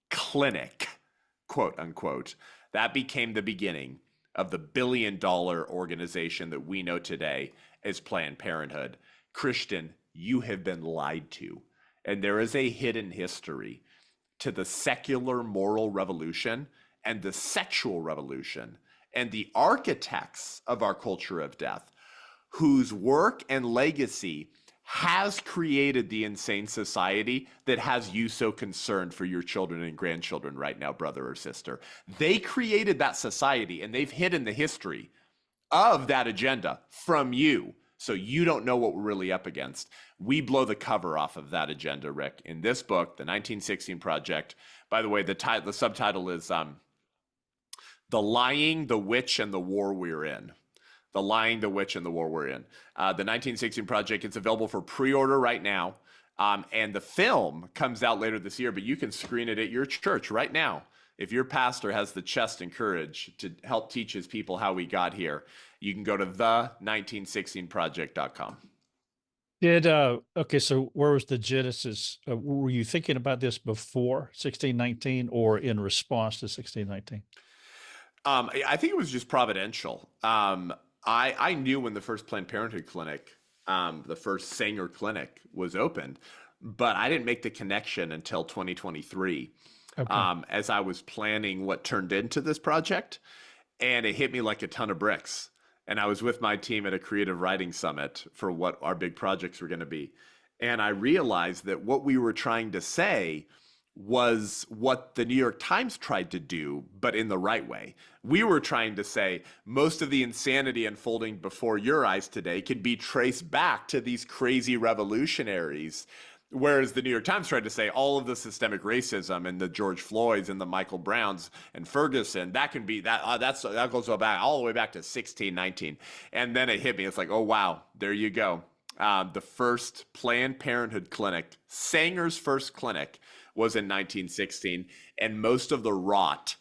clinic, quote unquote. That became the beginning of the billion-dollar organization that we know today as Planned Parenthood. Christian, you have been lied to. And there is a hidden history to the secular moral revolution and the sexual revolution and the architects of our culture of death, whose work and legacy has created the insane society that has you so concerned for your children and grandchildren right now, brother or sister. They created that society, and they've hidden the history of that agenda from you So you don't know what we're really up against. We blow the cover off of that agenda, Rick, in this book, The 1916 Project. By the way, the subtitle is The Lying, the Witch, and the War We're In. The Lying, the Witch, and the War We're In. The 1916 Project, it's available for pre-order right now. And the film comes out later this year, but you can screen it at your church right now. If your pastor has the chest and courage to help teach his people how we got here, you can go to the1916project.com. Okay, so where was the genesis? Were you thinking about this before 1619 or in response to 1619? I think it was just providential. I knew when the first Planned Parenthood clinic, the first Sanger clinic was opened, but I didn't make the connection until 2023. Okay. As I was planning what turned into this project, and it hit me like a ton of bricks. And I was with my team at a creative writing summit for what our big projects were going to be. And I realized that what we were trying to say was what the New York Times tried to do, but in the right way. We were trying to say most of the insanity unfolding before your eyes today can be traced back to these crazy revolutionaries. Whereas the New York Times tried to say all of the systemic racism and the George Floyds and the Michael Browns and Ferguson, that can be that goes back all the way back to 1619. And then it hit me. It's like, oh wow, there you go. The first Planned Parenthood clinic, Sanger's first clinic, was in 1916, and most of the rot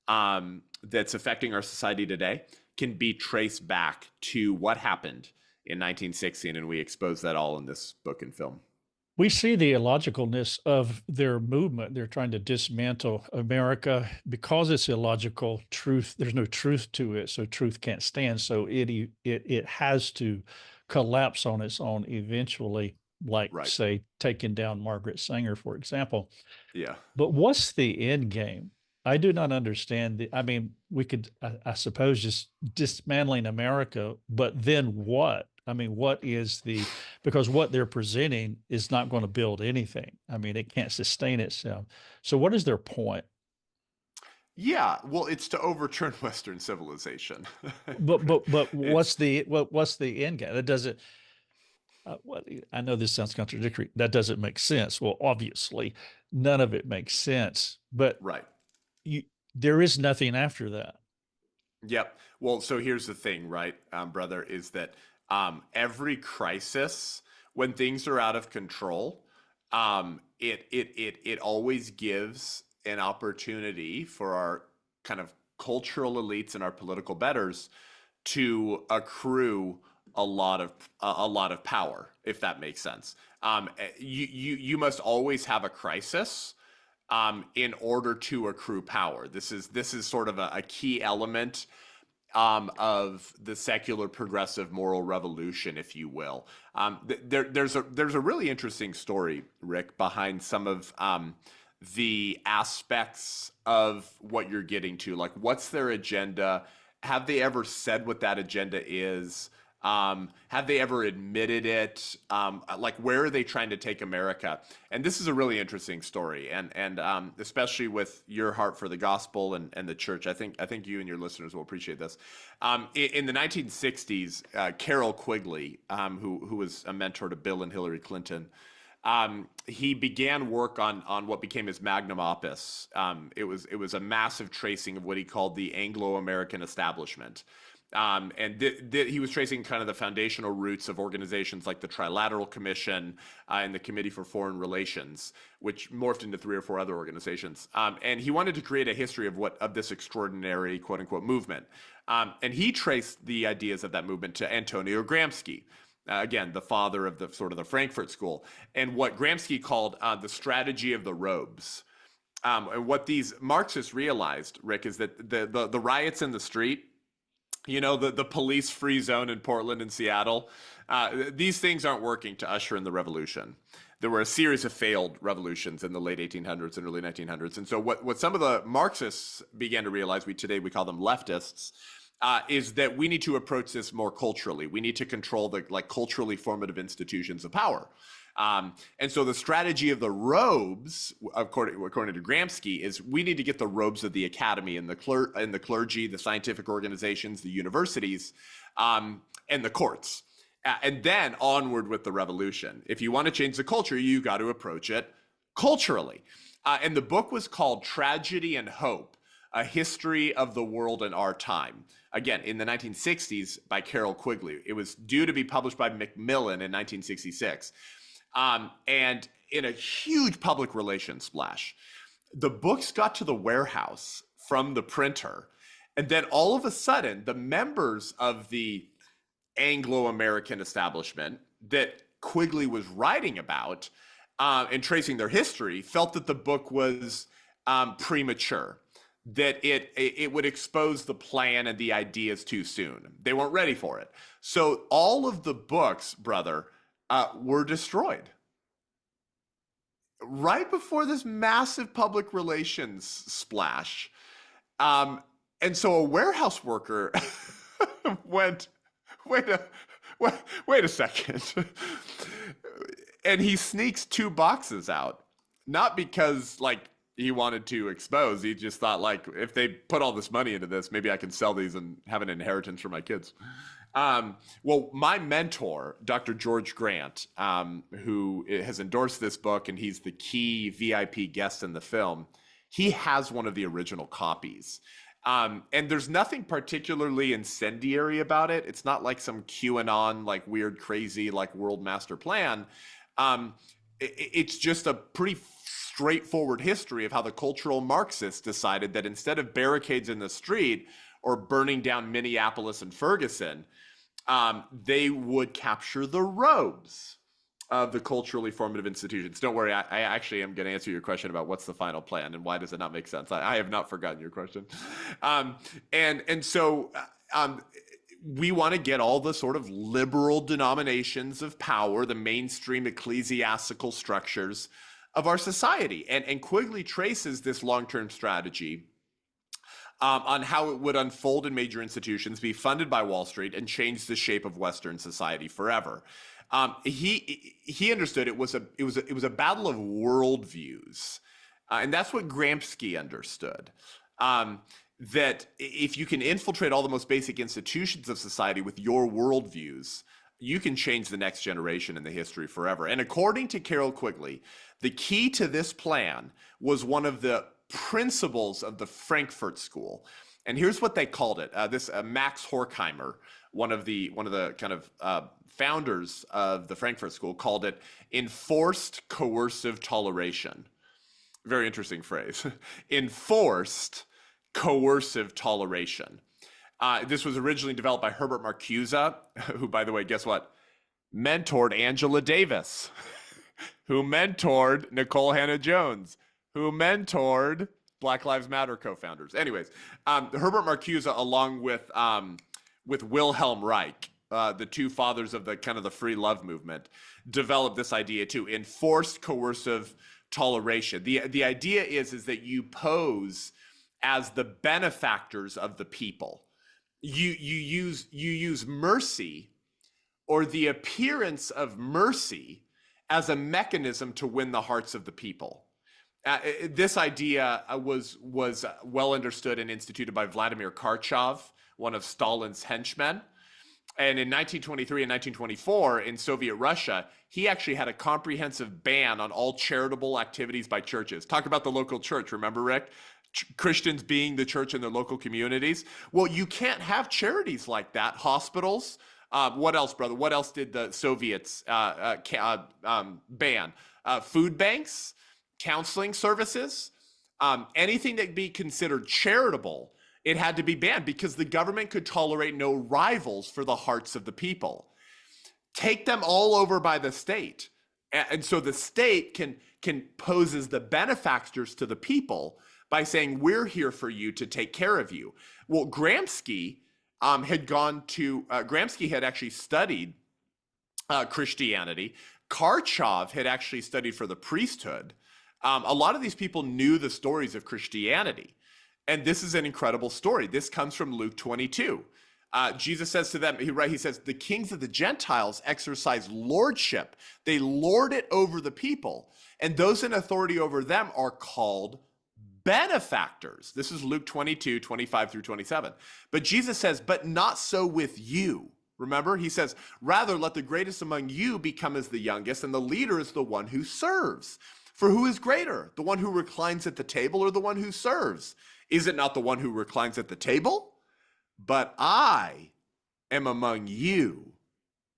that's affecting our society today can be traced back to what happened in 1916, and we expose that all in this book and film. We see the illogicalness of their movement. They're trying to dismantle America because it's illogical. Truth, there's no truth to it, so truth can't stand. So it has to collapse on its own eventually, like Right. say taking down Margaret Sanger, for example. Yeah. But what's the end game? I do not understand I mean, we could, I suppose, just dismantling America, but then what? I mean, because what they're presenting is not going to build anything. I mean, it can't sustain itself. So what is their point? Yeah, well, it's to overturn Western civilization. But It's what's the end game? That doesn't, I know this sounds contradictory. That doesn't make sense. Well, obviously, none of it makes sense, but right. there is nothing after that. Yep. Well, so here's the thing, right, brother, is that every crisis, when things are out of control, it always gives an opportunity for our kind of cultural elites and our political betters to accrue a lot of power, if that makes sense. You must always have a crisis in order to accrue power. This is sort of a key element of the secular progressive moral revolution, if you will. There's a really interesting story, Rick, behind some of the aspects of what you're getting to. Like, what's their agenda? Have they ever said what that agenda is? Have they ever admitted it? Like, where are they trying to take America? And this is a really interesting story, and especially with your heart for the gospel and the church, I think you and your listeners will appreciate this. In the 1960s, Carroll Quigley, who was a mentor to Bill and Hillary Clinton, he began work on what became his magnum opus. It was a massive tracing of what he called the Anglo-American establishment. He was tracing kind of the foundational roots of organizations like the Trilateral Commission and the Committee for Foreign Relations, which morphed into 3 or 4 other organizations. And he wanted to create a history of this extraordinary quote unquote movement. And he traced the ideas of that movement to Antonio Gramsci. Again, the father of the sort of the Frankfurt School, and what Gramsci called the strategy of the robes. And what these Marxists realized, Rick, is that the riots in the street, you know, the police-free zone in Portland and Seattle, these things aren't working to usher in the revolution. There were a series of failed revolutions in the late 1800s and early 1900s. And so what some of the Marxists began to realize, today we call them leftists, is that we need to approach this more culturally. We need to control the culturally formative institutions of power. And so the strategy of the robes, according to Gramsci, is we need to get the robes of the academy and the clergy, the scientific organizations, the universities, and the courts. And then onward with the revolution. If you want to change the culture, you got to approach it culturally. And the book was called Tragedy and Hope, A History of the World in Our Time. Again, in the 1960s by Carroll Quigley. It was due to be published by Macmillan in 1966. And in a huge public relations splash, the books got to the warehouse from the printer. And then all of a sudden, the members of the Anglo-American establishment that Quigley was writing about and tracing their history felt that the book was premature, that it would expose the plan and the ideas too soon. They weren't ready for it. So all of the books, brother, were destroyed right before this massive public relations splash. And so a warehouse worker went, wait a second. And he sneaks 2 boxes out, not because like he wanted to expose. He just thought like, if they put all this money into this, maybe I can sell these and have an inheritance for my kids. Well, my mentor, Dr. George Grant, who has endorsed this book, and he's the key VIP guest in the film, he has one of the original copies. And there's nothing particularly incendiary about it. It's not like some QAnon, like weird, crazy, like world master plan. It's just a pretty straightforward history of how the cultural Marxists decided that instead of barricades in the street or burning down Minneapolis and Ferguson, they would capture the robes of the culturally formative institutions. Don't worry, I actually am going to answer your question about what's the final plan and why does it not make sense. I have not forgotten your question. So we want to get all the sort of liberal denominations of power, the mainstream ecclesiastical structures of our society. And Quigley traces this long-term strategy on how it would unfold in major institutions, be funded by Wall Street, and change the shape of Western society forever. He understood it was a battle of worldviews, and that's what Gramsci understood. That if you can infiltrate all the most basic institutions of society with your worldviews, you can change the next generation in the history forever. And according to Carroll Quigley, the key to this plan was one of the principles of the Frankfurt School. And here's what they called it. Max Horkheimer, one of the kind of founders of the Frankfurt School, called it enforced coercive toleration. Very interesting phrase. Enforced coercive toleration. This was originally developed by Herbert Marcuse, who, by the way, guess what? Mentored Angela Davis, who mentored Nicole Hannah-Jones, who mentored Black Lives Matter co-founders. Anyways, Herbert Marcuse, along with Wilhelm Reich, the 2 fathers of the kind of the free love movement, developed this idea too: enforced coercive toleration. The idea is that you pose as the benefactors of the people. You use mercy or the appearance of mercy as a mechanism to win the hearts of the people. This idea was well understood and instituted by Vladimir Karchov, one of Stalin's henchmen. And in 1923 and 1924 in Soviet Russia, he actually had a comprehensive ban on all charitable activities by churches. Talk about the local church, remember, Rick? Christians being the church in their local communities. Well, you can't have charities like that. Hospitals. What else, brother? What else did the Soviets ban? Food banks, counseling services, anything that be considered charitable, it had to be banned because the government could tolerate no rivals for the hearts of the people. Take them all over by the state. And so the state can pose as the benefactors to the people by saying, we're here for you to take care of you. Well, Gramsci Gramsci had actually studied Christianity. Karchov had actually studied for the priesthood. A lot of these people knew the stories of Christianity. And this is an incredible story. This comes from Luke 22. Jesus says to them, he says, the kings of the Gentiles exercise lordship. They lord it over the people. And those in authority over them are called benefactors. This is Luke 22, 25 through 27. But Jesus says, but not so with you, Remember, he says, rather let the greatest among you become as the youngest, and the leader is the one who serves. For who is greater, the one who reclines at the table or the one who serves? Is it not the one who reclines at the table? But I am among you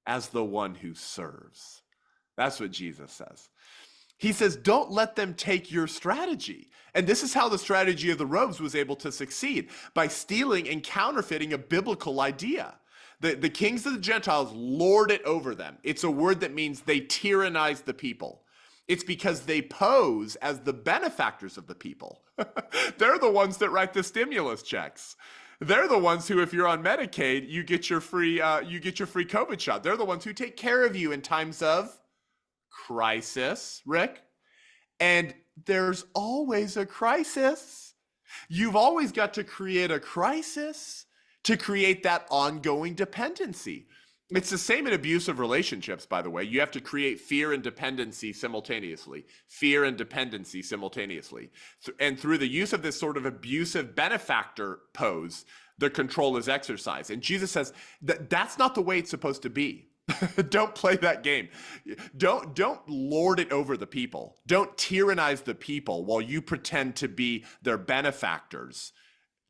as the one who serves. That's what Jesus says. He says, don't let them take your strategy. And this is how the strategy of the robes was able to succeed, by stealing and counterfeiting a biblical idea. The kings of the Gentiles lord it over them. It's a word that means they tyrannize the people. It's because they pose as the benefactors of the people. They're the ones that write the stimulus checks. They're the ones who, if you're on Medicaid, you get your free COVID shot. They're the ones who take care of you in times of crisis, Rick. And there's always a crisis. You've always got to create a crisis to create that ongoing dependency. It's the same in abusive relationships, by the way. You have to create fear and dependency simultaneously. Fear and dependency simultaneously. And through the use of this sort of abusive benefactor pose, the control is exercised. And Jesus says that that's not the way it's supposed to be. Don't play that game. Don't lord it over the people. Don't tyrannize the people while you pretend to be their benefactors.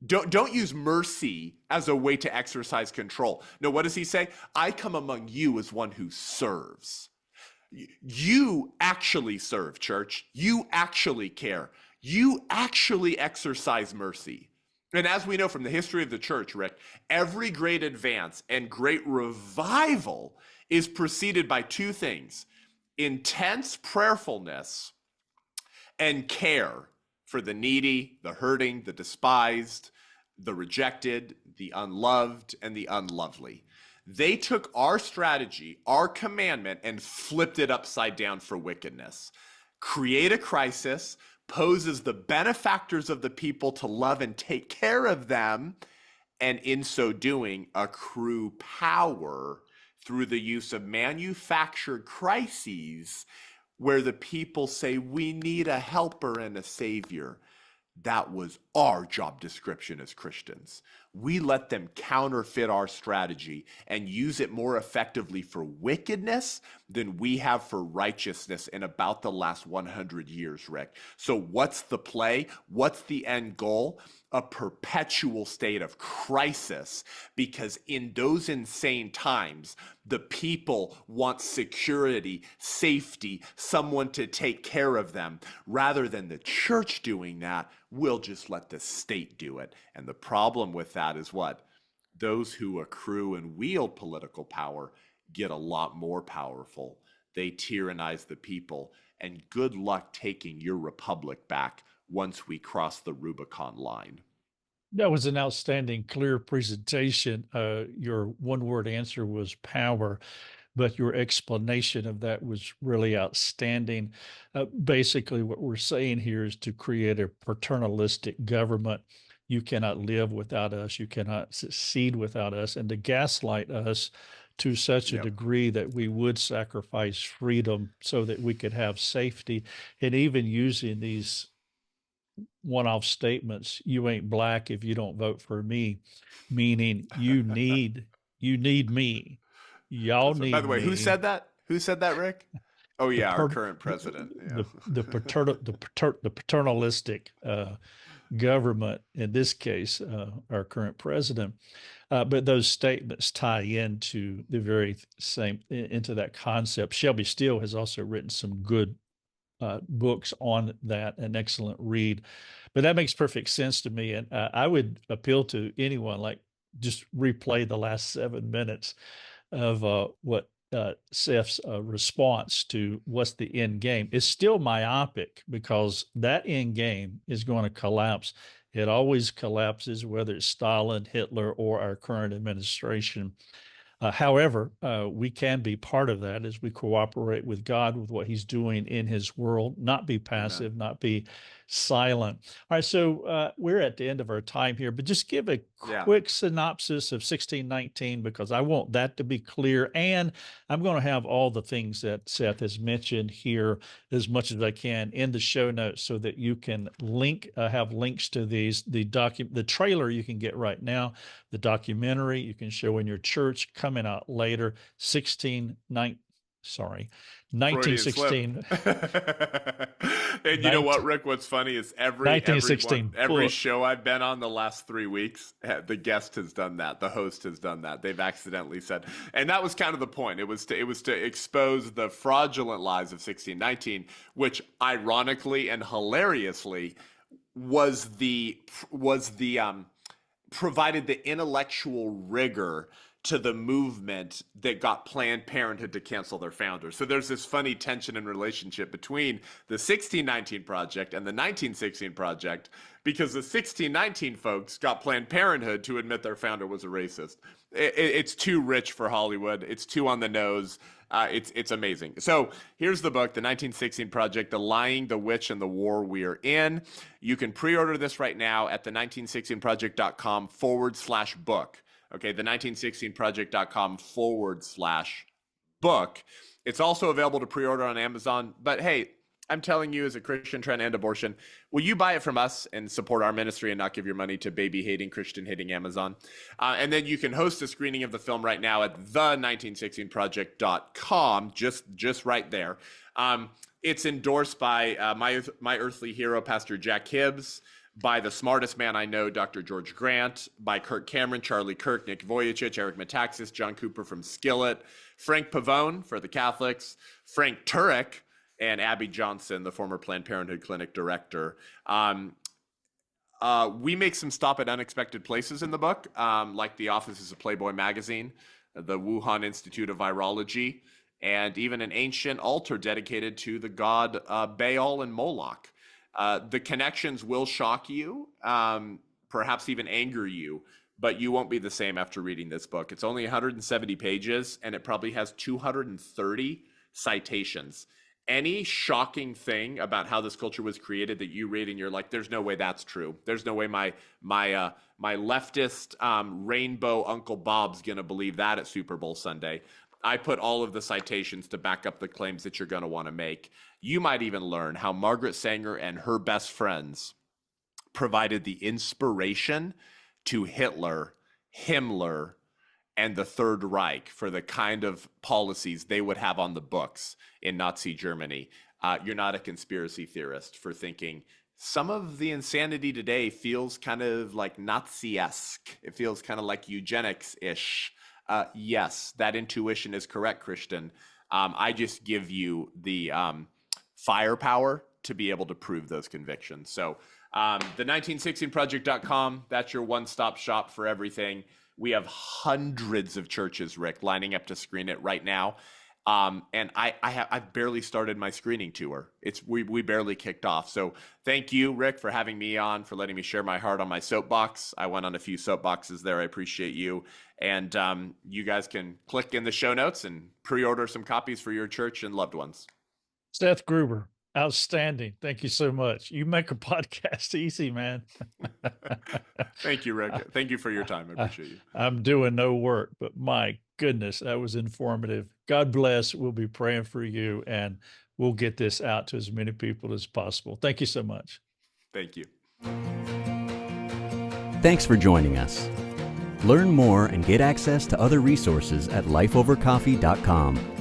Don't use mercy as a way to exercise control. No, what does he say? I come among you as one who serves. You actually serve, church. You actually care. You actually exercise mercy. And as we know from the history of the church, Rick, every great advance and great revival is preceded by two things: intense prayerfulness and care for the needy, the hurting, the despised, the rejected, the unloved, and the unlovely. They took our strategy, our commandment, and flipped it upside down for wickedness. Create a crisis, pose as the benefactors of the people to love and take care of them, and in so doing, accrue power through the use of manufactured crises where the people say, we need a helper and a savior. That was our job description as Christians. We let them counterfeit our strategy and use it more effectively for wickedness than we have for righteousness in about the last 100 years, Rick. So what's the play? What's the end goal? A perpetual state of crisis, because in those insane times, the people want security, safety, someone to take care of them. Rather than the church doing that, we'll just let the state do it. And the problem with that is what? Those who accrue and wield political power get a lot more powerful. They tyrannize the people, and good luck taking your republic back once we cross the Rubicon line. That was an outstanding, clear presentation. Your one-word answer was power, but your explanation of that was really outstanding. Basically, what we're saying here is to create a paternalistic government. You cannot live without us. You cannot succeed without us, and to gaslight us to such a degree that we would sacrifice freedom so that we could have safety, and even using these one-off statements. You ain't black if you don't vote for me, meaning you need me. Y'all need By the way, me. who said that? Who said that, Rick? Oh yeah, our current president. The paternalistic government, in this case, our current president. But those statements tie into the very same, into that concept. Shelby Steele has also written some good books on that, an excellent read. But that makes perfect sense to me. And I would appeal to anyone, like, just replay the last 7 minutes of what Seth's response to what's the end game. It's still myopic, because that end game is going to collapse. It always collapses, whether it's Stalin, Hitler, or our current administration. However, we can be part of that as we cooperate with God, with what he's doing in his world, not be passive, not be silent. All right, so we're at the end of our time here, but just give a Yeah. quick synopsis of 1619 because I want that to be clear. And I'm going to have all the things that Seth has mentioned here as much as I can in the show notes so that you can have links to these. The trailer you can get right now, the documentary you can show in your church coming out later, 1916. And you know what, Rick? What's funny is every 1916 show I've been on the last 3 weeks, the guest has done that. The host has done that. They've accidentally said, and that was kind of the point. It was to expose the fraudulent lies of 1619, which ironically and hilariously provided the intellectual rigor to the movement that got Planned Parenthood to cancel their founder. So there's this funny tension and relationship between the 1619 Project and the 1916 Project, because the 1619 folks got Planned Parenthood to admit their founder was a racist. It's too rich for Hollywood. It's too on the nose. It's amazing. So here's the book, The 1916 Project, The Lying, the Witch, and the War We're In. You can pre-order this right now at the1916project.com/book. Okay, the1916project.com/book. It's also available to pre-order on Amazon. But hey, I'm telling you, as a Christian trying to end abortion, will you buy it from us and support our ministry and not give your money to baby-hating, Christian-hating Amazon? And then you can host a screening of the film right now at the1916project.com, just right there. It's endorsed by my earthly hero, Pastor Jack Hibbs, by the smartest man I know, Dr. George Grant, by Kirk Cameron, Charlie Kirk, Nick Vujicic, Eric Metaxas, John Cooper from Skillet, Frank Pavone for the Catholics, Frank Turek, and Abby Johnson, the former Planned Parenthood Clinic director. We make some stop at unexpected places in the book, like the offices of Playboy magazine, the Wuhan Institute of Virology, and even an ancient altar dedicated to the god Baal and Moloch. The connections will shock you, perhaps even anger you, but you won't be the same after reading this book. It's only 170 pages, and it probably has 230 citations. Any shocking thing about how this culture was created that you read and you're like, there's no way that's true. There's no way my leftist rainbow Uncle Bob's going to believe that at Super Bowl Sunday. I put all of the citations to back up the claims that you're going to want to make. You might even learn how Margaret Sanger and her best friends provided the inspiration to Hitler, Himmler, and the Third Reich for the kind of policies they would have on the books in Nazi Germany. You're not a conspiracy theorist for thinking some of the insanity today feels kind of like Nazi-esque. It feels kind of like eugenics-ish. Yes, that intuition is correct, Christian. I just give you the firepower to be able to prove those convictions. So the 1916project.com, that's your one-stop shop for everything. We have hundreds of churches, Rick, lining up to screen it right now. And I've barely started my screening tour. We barely kicked off. So thank you, Rick, for having me on, for letting me share my heart on my soapbox. I went on a few soapboxes there. I appreciate you. And you guys can click in the show notes and pre-order some copies for your church and loved ones. Seth Gruber, outstanding. Thank you so much. You make a podcast easy, man. Thank you, Rick. Thank you for your time. I appreciate you. I'm doing no work, but my goodness, that was informative. God bless. We'll be praying for you, and we'll get this out to as many people as possible. Thank you so much. Thank you. Thanks for joining us. Learn more and get access to other resources at lifeovercoffee.com.